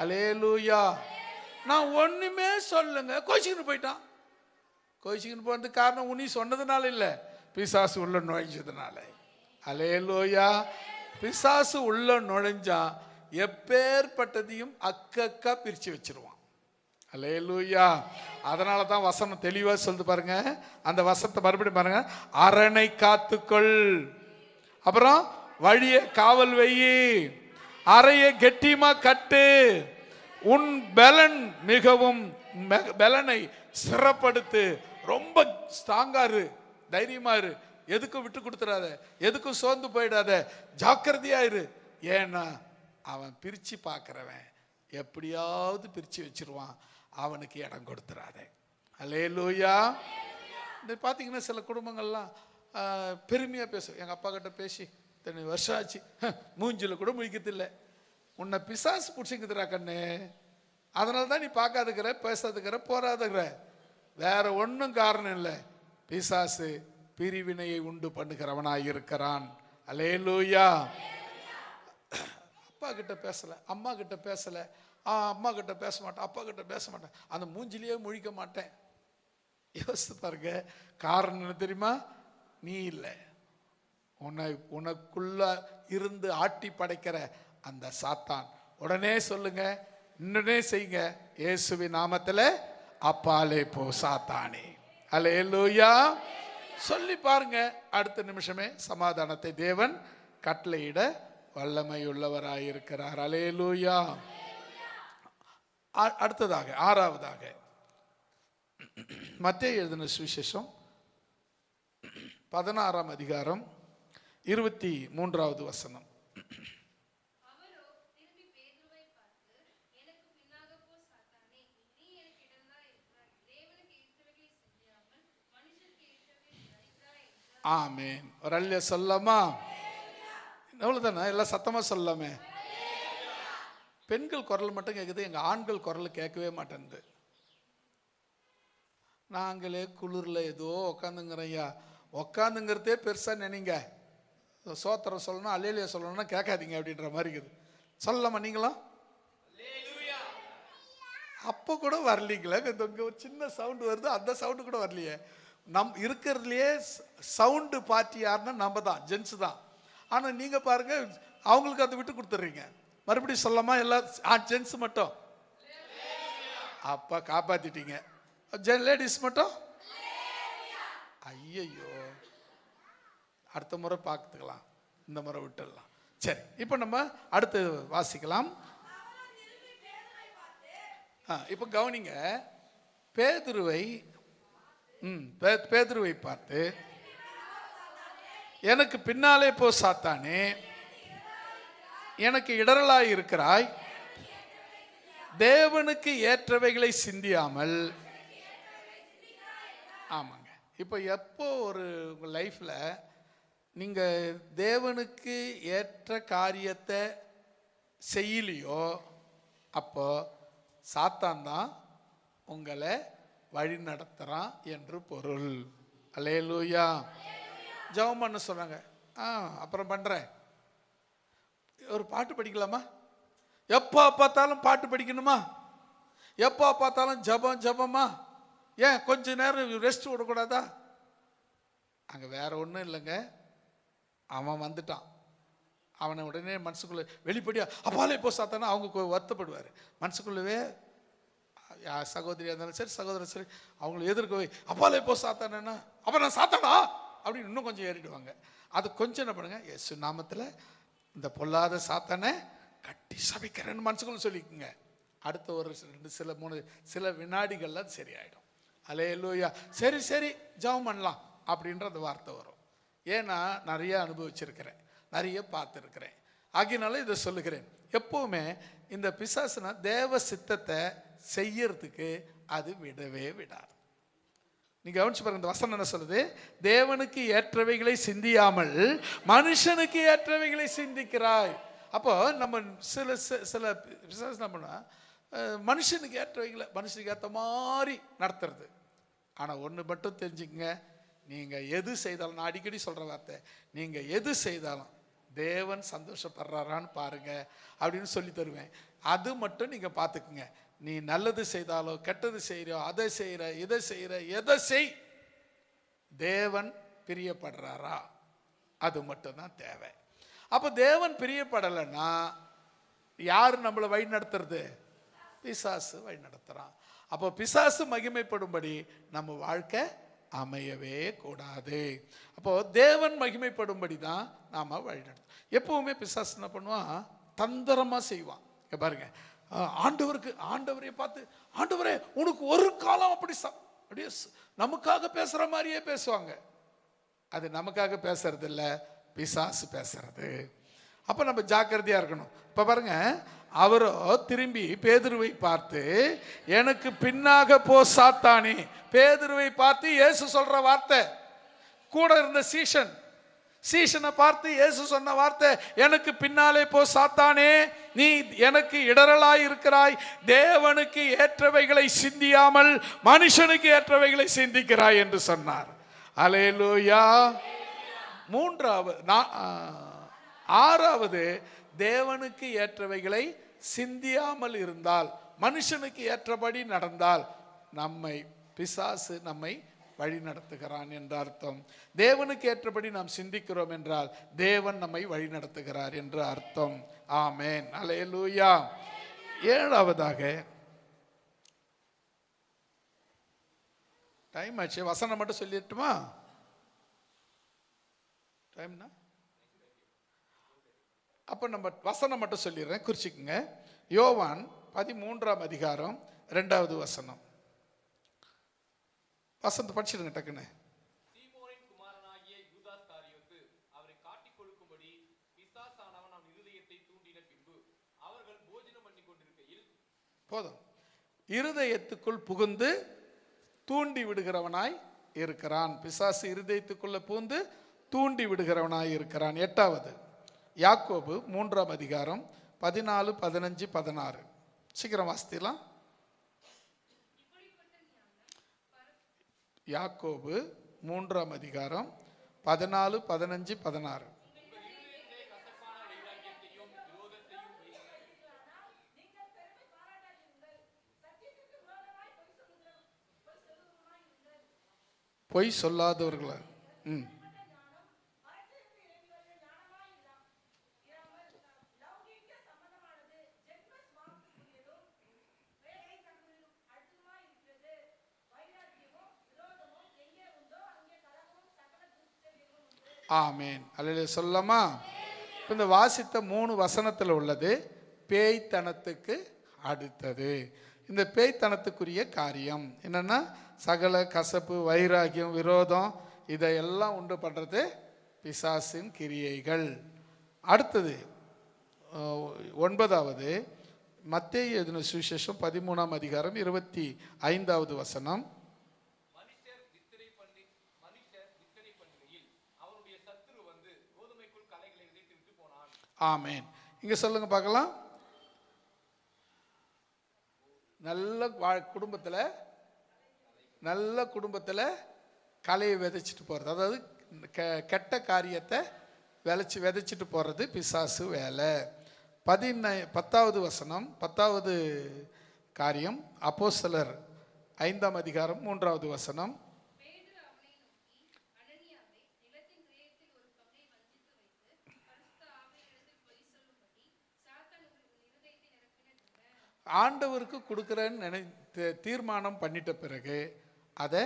அல்லேலூயா. நான் ஒண்ணுமே சொல்லுங்க, கோச்சிக்கிட்டு போயிட்டான். கோச்சிக்கிட்டு போனதுக்கு காரணம் உனி சொன்னதுனால இல்லை, பிசாசு உள்ள நுழைஞ்சதுனால. அல்லேலூயா. பிசாசு உள்ள நுழைஞ்சா எப்பேற்பட்டதையும் அக்கா பிரிச்சு வச்சிருவான். அல்லேலூயா. அதனால தான் வசனம் தெளிவா சொல்லுது பாருங்க. அந்த வசனத்தை மறுபடியும் பாருங்க. அரணை காத்துக்கொள், அப்புறம் வழியை காவல் வையி, அறையை கெட்டியமா கட்டு, உன் பலன் மிகவும் பலனை சிறப்படுத்து. ரொம்ப ஸ்ட்ராங்காரு, தைரியமா இரு. எதுக்கும் விட்டு கொடுத்துடாத, எதுக்கும் சோர்ந்து போயிடாத, ஜாக்கிரதையா இரு. ஏன்னா அவன் பிரிச்சு பார்க்கிறவன் எப்படியாவது பிரிச்சு வச்சிருவான். அவனுக்கு இடம் கொடுத்துறாத. அல்லேலூயா. இந்த பார்த்தீங்கன்னா சில குடும்பங்கள்லாம் பெருமையா பேசும். எங்க அப்பா கிட்ட பேசி இத்தனை வருஷம் ஆச்சு, மூஞ்சில கூட முழிக்கிறதில்லை. உன்னை பிசாசு பிடிச்சிக்குதுரா கண்ணு, அதனால தான் நீ பார்க்காதுக்கிற, பேசாதுக்கிற, போராதுக்கிற. வேற ஒன்றும் காரணம் இல்லை. பிசாசு பிரிவினையை உண்டு பண்ணுகிறவனாய் இருக்கிறான். அல்லேலூயா. அப்பா கிட்ட பேசல, அம்மா கிட்ட பேசல, அம்மா கிட்ட பேச மாட்டேன், அப்பா கிட்ட பேச மாட்டேன், அந்த மூஞ்சிலேயே முழிக்க மாட்டேன். யோசித்து பாருங்க. காரணம் என்ன தெரியுமா? நீ இல்லை, உனக்குள்ள இருந்து ஆட்டி படைக்கிற அந்த சாத்தான். உடனே சொல்லுங்க, இன்னும் செய்யுங்க, இயேசுவின் நாமத்துல அப்பாலே போ சாத்தானே. அல்லேலூயா. சொல்லி பாருங்க. அடுத்த நிமிஷமே சமாதானத்தை தேவன் கட்டளையிட வல்லமையுள்ளவராயிருக்கிறார். அல்லேலூயா. அடுத்ததாக ஆறாவதாக மத்தேயு எழுதின சுவிசேஷம் 16ஆம் அதிகாரம் 23வது வசனம். ஆமேன். ஒரு அல்ல சொல்லாமா? எவ்வளவுதானே? எல்லாம் சத்தமா சொல்லாமே. பெண்கள் குரல் மட்டும் கேட்குது, எங்க ஆண்கள் குரல் கேட்கவே மாட்டேங்குது. நாங்களே குளிர்ல ஏதோ உக்காந்துங்கிறையா, உக்காந்துங்கிறதே பெருசா நினைங்க. சோத்திரம் சொல்லணும், அல்லேலூயா சொல்லணும்னா கேட்காதீங்க அப்படின்ற மாதிரி இருக்குது. சொல்லலாமா நீங்களும்? அப்போ கூட வரலீங்களே. ஒரு சின்ன சவுண்டு வருது, அந்த சவுண்டு கூட வரலையே. இருக்கிறதுலையே சவுண்டு பார்ட்டி யாருன்னா நம்ம தான், ஜென்ஸ் தான். ஆனால் நீங்க பாருங்க, அவங்களுக்கு அதை விட்டு கொடுத்துட்றீங்க. மறுபடியும் சொல்லாமா? எல்லாம் ஜென்ஸ் மட்டும் அப்பா காப்பாத்திட்டீங்க, லேடிஸ் மட்டும் ஐயையோ, அடுத்த முறை பார்த்துக்கலாம், இந்த முறை விட்டுடலாம். சரி, இப்போ நம்ம அடுத்து வாசிக்கலாம். இப்போ கவனிங்க, பேதுருவை பார்த்து, எனக்கு பின்னாலே போ சாத்தானே, எனக்கு இடரலாய் இருக்கிறாய், தேவனுக்கு ஏற்றவைகளை சிந்தியாமல். ஆமாங்க. இப்போ எப்போ ஒரு உங்கள் லைஃப்பில் நீங்கள் தேவனுக்கு ஏற்ற காரியத்தை செய்யலையோ, அப்போ சாத்தான் தான் உங்களை வழி நடத்துகிறான் என்று பொருள். அல்லேலூயா. ஜெபம் பண்ண சொன்னாங்க. அப்புறம் பண்ணுறேன். ஒரு பாட்டு படிக்கலாமா? எப்போ பார்த்தாலும் பாட்டு படிக்கணுமா? எப்போ பார்த்தாலும் ஜபமா? ஏன் கொஞ்ச நேரம் ரெஸ்ட் விடக்கூடாதா? அங்கே வேற ஒன்றும் இல்லைங்க. அவன் வந்துட்டான். அவனை உடனே மனசுக்குள்ளே வெளிப்படியா அப்பாலே போ சாத்தானா அவங்க வருத்தப்படுவார். மனசுக்குள்ளவே சகோதரியாக இருந்தாலும் சரி, சகோதரர் சரி, அவங்களை எதிர்க்கவே அப்பாலே போ சாத்தானா, அப்போ நான் சாத்தானா அப்படின்னு இன்னும் கொஞ்சம் ஏறிடுவாங்க. அது கொஞ்சம் என்ன பண்ணுங்க, இயேசு நாமத்தில் இந்த பொல்லாத சாத்தானை கட்டி சபிக்கிறேன்னு மனசுக்குள்ள சொல்லிக்குங்க. அடுத்த ஒரு 2 சில வினாடிகள்ல அது சரியாயிடும். அல்லேலூயா. சரி ஜெபம் பண்ணலாம் அப்படின்ற அந்த வார்த்தை வரும். ஏன்னா நிறைய அனுபவிச்சிருக்கிறேன், நிறைய பார்த்துருக்கிறேன். ஆகினால இதை சொல்லுகிறேன். எப்பவுமே இந்த பிசாசுனா தேவ சித்தத்தை செய்யறதுக்கு அது விடவே விடாது. நீங்க கவனிச்சு பாருங்க, இந்த வசனம் என்ன சொல்லுது? தேவனுக்கு ஏற்றவைகளை சிந்தியாமல் மனுஷனுக்கு ஏற்றவைகளை சிந்திக்கிறாய். அப்போ நம்ம சில பிசாசு என்ன பண்ணா, மனுஷனுக்கு ஏற்றவைகளை மனுஷனுக்கு ஏற்ற மாதிரி நடத்துறது. ஆனால் ஒன்று மட்டும் தெரிஞ்சுக்கங்க, நீங்கள் எது செய்தாலும், நான் அடிக்கடி சொல்கிற வார்த்தை, நீங்கள் எது செய்தாலும் தேவன் சந்தோஷப்படுறாரான்னு பாருங்க அப்படின்னு சொல்லி தருவேன். அது மட்டும் நீங்கள் பார்த்துக்குங்க. நீ நல்லது செய்தாலோ கெட்டது செய்யறோ, அதை செய்கிற இதை செய்கிற எதை செய், தேவன் பிரியப்படுறாரா, அது மட்டும்தான் தேவை. அப்போ தேவன் பிரியப்படலைன்னா யார் நம்மளை வழி நடத்துறது? பிசாசு வழி நடத்துறான். அப்போ பிசாசு மகிமைப்படும்படி நம்ம வாழ்க்கை அமையவே கூடாது. அப்போ தேவன் மகிமைப்படும்படி தான் நாம வழி நடத்தும். எப்பவுமே பிசாசு என்ன பண்ணுவான்? தந்திரமா செய்வான். பாருங்க, ஆண்டவரை பார்த்து, ஆண்டவரே உனக்கு ஒரு காலம் அப்படியே நமக்காக பேசுற மாதிரியே பேசுவாங்க. அது நமக்காக பேசுறது இல்லை, பிசாசு பேசுறது. அப்ப நம்ம ஜாக்கிரதையா இருக்கணும். இப்ப பாருங்க, அவரோ திரும்பி பேதுருவை பார்த்து, எனக்கு பின்னாக போ சாத்தானே. பேதுருவை பார்த்து இயேசு சொல்ற வார்த்தை, கூட இருந்த சீஷனை பார்த்து இயேசு சொன்ன வார்த்தை, எனக்கு பின்னாலே போ சாத்தானே, நீ எனக்கு இடரலாய் இருக்கிறாய், தேவனுக்கு ஏற்றவைகளை சிந்தியாமல் மனுஷனுக்கு ஏற்றவைகளை சிந்திக்கிறாய் என்று சொன்னார். அல்லேலூயா. ஆறாவது, தேவனுக்கு ஏற்றவைகளை சிந்தியாமல் இருந்தால், மனுஷனுக்கு ஏற்றபடி நடந்தால், பிசாசு நம்மை வழி நடத்துகிறான் என்ற அர்த்தம். தேவனுக்கு ஏற்றபடி நாம் சிந்திக்கிறோம் என்றால் தேவன் நம்மை வழி நடத்துகிறார் என்று அர்த்தம். ஆமென். அல்லேலூயா. ஏழாவதாக, டைம் ஆச்சு, வசனம் மட்டும் சொல்லிட்டுமா? டைம்னா அப்ப நம்ம வசனம் மட்டும் சொல்லிடுறேன், குறிச்சிக்குங்க. யோவான் 13ஆம் அதிகாரம் 2வது வசனம். வசனத்தை படிச்சிடுங்க டக்குன்னு. சீமோனின் குமாரனாகிய யூதாஸ் காரியோத்து அவரை காட்டிக் கொடுக்கும்படி பிசாசானவன் அவன் இருதயத்தை தூண்டின பின்பு அவர்கள் போஜனம் பண்ணி கொண்டிருக்கையில், போதும், இருதயத்துக்குள் புகுந்து தூண்டி விடுகிறவனாய் இருக்கிறான். பிசாசு இருதயத்துக்குள்ள புகுந்து தூண்டி விடுகிறவனாய் இருக்கிறான். 8வது, யாக்கோபு 3ஆம் அதிகாரம் 14, 15, 16. சீக்கிரம் வாசித்தலாம். யாக்கோபு 3ஆம் அதிகாரம் 14, 15, 16. பொய் சொல்லாதவர்களா? ஆமேன். அல்லேலூயா சொல்லலாமா? இப்ப இந்த வாசித்த 3 வசனத்தில் உள்ளது பேய்த்தனத்துக்கு அடுத்தது. இந்த பேய்த்தனத்துக்குரிய காரியம் என்னன்னா சகல கசப்பு, வைராகியம், விரோதம் இதையெல்லாம் உண்டு பண்றது பிசாசின் கிரியைகள். அடுத்தது 9வது மத்தேயு எழுதின சுவிசேஷம் 13ஆம் அதிகாரம் 25வது வசனம். மனுஷர் வித்தனை பண்ணுகையில் அவருடைய சத்துரு வந்து கோதுமைக்குள் களைகளை விதைத்து விட்டு போனான். ஆமேன். இங்க சொல்லுங்க பார்க்கலாம். நல்ல குடும்பத்தில் கலையை விதைச்சிட்டு போகிறது, அதாவது கெட்ட காரியத்தை விதைச்சிட்டு போகிறது பிசாசு வேலை. 10வது வசனம், 10வது காரியம் அப்போஸ்தலர் 5ஆம் அதிகாரம் 3வது வசனம். ஆண்டவருக்கு கொடுக்குறேன்னு தீர்மானம் பண்ணிட்ட பிறகு அதை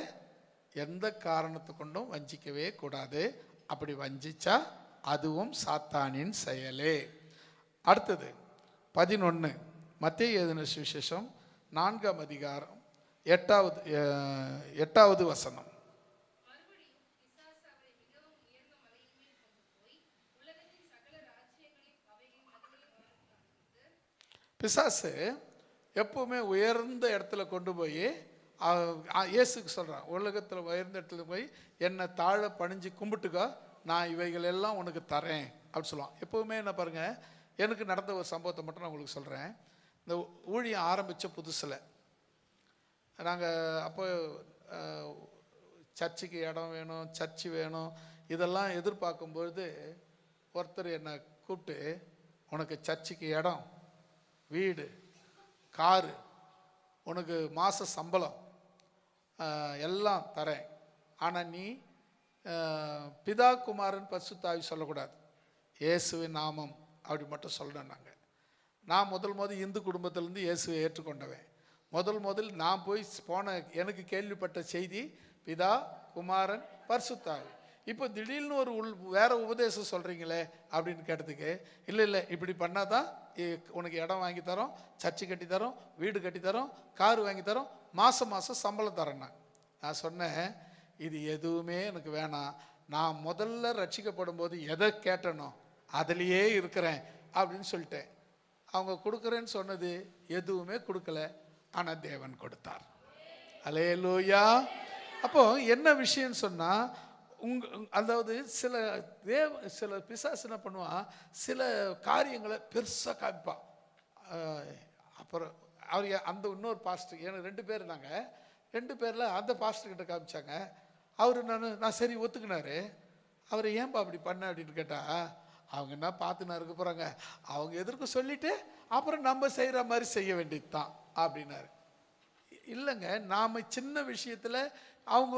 எந்த காரணத்தை கொண்டும் வஞ்சிக்கவே கூடாது. அப்படி வஞ்சிச்சா அதுவும் சாத்தானின் செயலே. அடுத்தது 11 மத்தேயு எழுதின சுவிசேஷம் 4ஆம் அதிகாரம் 8வது வசனம். பிசாசு எப்பவுமே உயர்ந்த இடத்துல கொண்டு போய் இயேசுக்கு சொல்கிறான், உலகத்தில் உயர்ந்த இடத்துல போய் என்னை தாழ பணிஞ்சு கும்பிட்டுக்கோ, நான் இவைகள் எல்லாம் உனக்கு தரேன் அப்படின்னு சொல்லுவான். எப்போவுமே என்ன பாருங்கள், எனக்கு நடந்த ஒரு சம்பவத்தை மட்டும் நான் உங்களுக்கு சொல்கிறேன். இந்த ஊழியம் ஆரம்பித்த புதுசில் நாங்கள் அப்போ சர்ச்சுக்கு இடம் வேணும், சர்ச்சு வேணும், இதெல்லாம் எதிர்பார்க்கும்பொழுது ஒருத்தர் என்னை கூப்பிட்டு, உனக்கு சர்ச்சுக்கு இடம், வீடு, காரு, உனக்கு மாத சம்பளம் எல்லாம் தரேன், ஆனால் நீ பிதா குமாரன் பரிசுத்த ஆவி சொல்லக்கூடாது, இயேசுவின் நாமம் அப்படி மட்டும் சொல்லணும். நான் முதல் இந்து குடும்பத்திலேருந்து இயேசுவை ஏற்றுக்கொண்டவன். முதல் நான் போய் போன எனக்கு கேள்விப்பட்ட செய்தி பிதா குமாரன் பரிசுத்த ஆவி. இப்போ திடீர்னு ஒரு வேற உபதேசம் சொல்கிறீங்களே அப்படின்னு கேட்டதுக்கு, இல்லை இப்படி பண்ணால் தான் உனக்கு இடம் வாங்கி தரோம், சர்ச்சு கட்டி தரோம், வீடு கட்டி தரோம், காரு வாங்கி தரோம், மாதம் சம்பளம் தரேன்னா. நான் சொன்னேன், இது எதுவுமே எனக்கு வேணாம், நான் முதல்ல ரட்சிக்கப்படும் போது எதை கேட்டனோ அதுலேயே இருக்கிறேன் அப்படின்னு சொல்லிட்டேன். அவங்க கொடுக்குறேன்னு சொன்னது எதுவுமே கொடுக்கல, ஆனால் தேவன் கொடுத்தார். அல்லேலூயா. அப்போ என்ன விஷயம்னு சொன்னால், அதாவது சில பிசாசு என்ன பண்ணுவான், சில காரியங்களை பெருசாக காமிப்பான். அப்புறம் அவர் அந்த இன்னொரு பாஸ்டர், எனக்கு 2 பேர் இருந்தாங்க, 2 பேரில் அந்த பாஸ்டர்கிட்ட காமிச்சாங்க. அவர் நான் சரி ஒத்துக்கினாரு. அவர் ஏன்பா அப்படி பண்ண அப்படின்னு கேட்டால், அவங்க என்ன பார்த்துனா இருக்க போகிறாங்க, அவங்க எதிர்க்க சொல்லிவிட்டு அப்புறம் நம்ம செய்கிற மாதிரி செய்ய வேண்டியது தான் அப்படின்னாரு. இல்லைங்க, நாம் சின்ன விஷயத்தில் அவங்க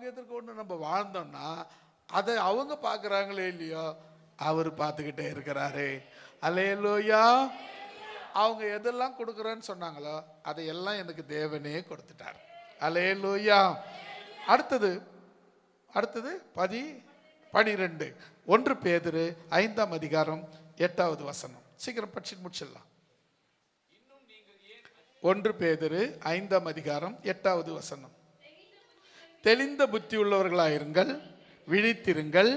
எதிர்கொண்டு நம்ம வாழ்ந்தோம்னா அதை அவங்க பார்க்குறாங்களே இல்லையோ, அவர் பார்த்துக்கிட்டே இருக்கிறாரு. அல்லேலூயா. அவங்க எதெல்லாம் கொடுக்குறேன்னு சொன்னாங்களோ அதையெல்லாம் எனக்கு தேவனே கொடுத்துட்டார். அல்லேலூயா. அடுத்தது 12 1 பேதுரு 5ஆம் அதிகாரம் 8வது வசனம். சீக்கிரம் படிச்சு முடிச்சிடலாம். 1 பேதுரு 5ஆம் அதிகாரம் 8வது வசனம். தெளிந்த புத்தி உள்ளவர்களாயிருங்கள், விழித்திருங்கள்,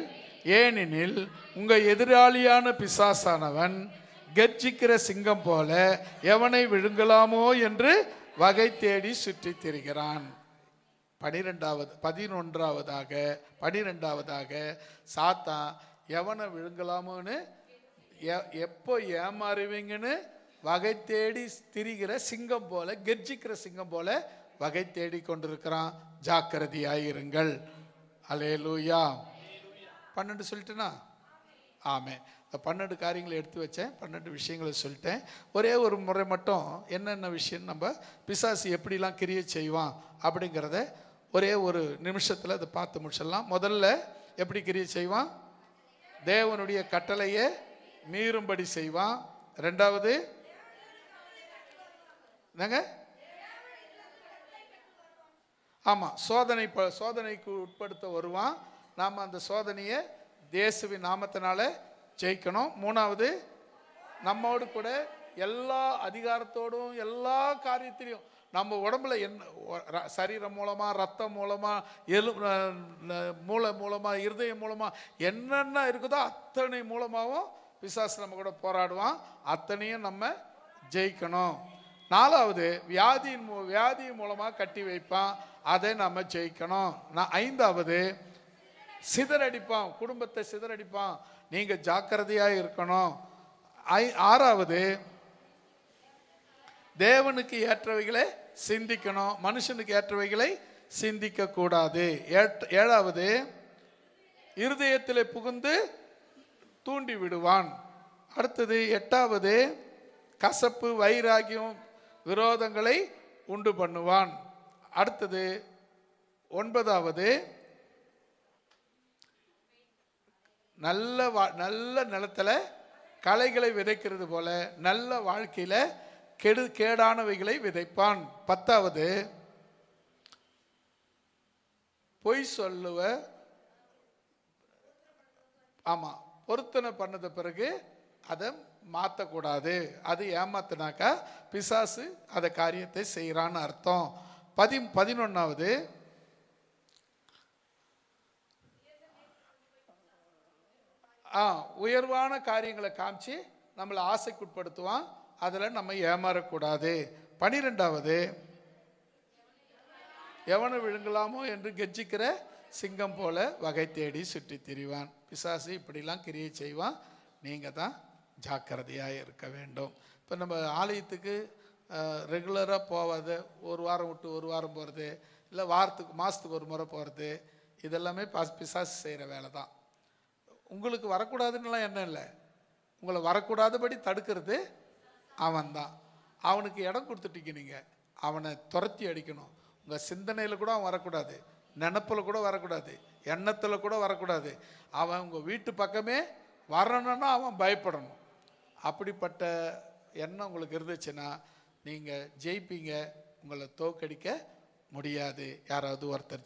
ஏனெனில் உங்கள் எதிராளியான பிசாசானவன் கர்ஜிக்கிற சிங்கம் போல எவனை விழுங்கலாமோ என்று வகை தேடி சுற்றி திரிகிறான். 12வதாக சாத்தான் எவனை விழுங்கலாமோன்னு எப்போ ஏமாறுவீங்கன்னு வகை தேடி திரிகிற சிங்கம் போல, கர்ஜிக்கிற சிங்கம் போல வகை தேடி கொண்டிருக்கிறான். ஜாக்கிரதையாயிருங்கள். அல்லேலூயா. 12 சொல்லிட்டேனா? ஆமென். இந்த 12 காரியங்களை எடுத்து வச்சேன், 12 விஷயங்களை சொல்லிட்டேன். ஒரே ஒரு முறை மட்டும் என்னென்ன விஷயம் நம்ம பிசாசு எப்படிலாம் கிரியை செய்வான் அப்படிங்கிறத ஒரே ஒரு நிமிஷத்தில் அதை பார்த்து முடிச்சிடலாம். முதல்ல எப்படி கிரியை செய்வான்? தேவனுடைய கட்டளையை மீறும்படி செய்வான். 2வது என்னங்க? ஆமாம், சோதனைக்கு உட்படுத்த வருவான். நாம் அந்த சோதனையை இயேசுவின் நாமத்தினால ஜெயிக்கணும். மூணாவது, நம்மோடு கூட எல்லா அதிகாரத்தோடும் எல்லா காரியத்திலையும் நம்ம உடம்புல என்ன சரீரம் மூலமா, ரத்தம் மூலமா, மூளை மூலமா, இருதயம் மூலமா என்னென்ன இருக்குதோ அத்தனை மூலமாகவும் பிசாசு நம்ம கூட போராடுவான். அத்தனையும் நம்ம ஜெயிக்கணும். நாலாவது, வியாதி மூலமா கட்டி வைப்பான், அதை நம்ம ஜெயிக்கணும். ஐந்தாவது, சிதறடிப்பான், குடும்பத்தை சிதறடிப்பான், நீங்க ஜாக்கிரதையா இருக்கணும். ஆறாவது, தேவனுக்கு ஏற்றவைகளை சிந்திக்கணும், மனுஷனுக்கு ஏற்றவைகளை சிந்திக்க கூடாது. ஏழாவது, இருதயத்திலே புகுந்து தூண்டி விடுவான். அடுத்தது எட்டாவது, கசப்பு, வைராகியம், விரோதங்களை உண்டு பண்ணுவான். அடுத்தது ஒன்பதாவது, நல்ல நிலத்துல களைகளை விதைக்கிறது போல நல்ல வாழ்க்கையில கேடானவைகளை விதைப்பான். பத்தாவது, பொய் சொல்லுவ, ஆமா, பொருத்தனை பண்ணத பிறகு அதை மாற்றக்கூடாது. அது ஏமாத்தினாக்கா பிசாசு அதை காரியத்தை செய்யறான்னு அர்த்தம். 11வது, உயர்வான காரியங்களை காமிச்சு நம்மளை ஆசைக்குட்படுத்துவான், அதில் நம்ம ஏமாறக்கூடாது. 12வது, எவனை விழுங்கலாமோ என்று கெஞ்சிக்கிற சிங்கம் போல வகை தேடி சுற்றி திரிவான். பிசாசு இப்படிலாம் கிரியை செய்வான். நீங்கள் தான் ஜாக்கிரதையாக இருக்க வேண்டும். இப்போ நம்ம ஆலயத்துக்கு ரெகுலராக போவாது, ஒரு வாரம் விட்டு ஒரு வாரம் போகிறது, இல்லை மாதத்துக்கு ஒரு முறை போகிறது, இதெல்லாமே பிசாசு செய்கிற வேலை தான். உங்களுக்கு வரக்கூடாதுன்னெலாம் எண்ணம் இல்லை, உங்களை வரக்கூடாதபடி தடுக்கிறது அவன்தான். அவனுக்கு இடம் கொடுத்துட்டீங்க, நீங்கள் அவனை துரத்தி அடிக்கணும். உங்கள் சிந்தனையில் கூட அவன் வரக்கூடாது, நினப்பில் கூட வரக்கூடாது, எண்ணத்தில் கூட வரக்கூடாது. அவன் உங்கள் வீட்டு பக்கமே வரணும்னா அவன் பயப்படணும். அப்படிப்பட்ட எண்ணம் உங்களுக்கு இருந்துச்சுன்னா நீங்கள் ஜெயிப்பீங்க, உங்களை தோக்கடிக்க முடியாது. யாராவது ஒருத்தர்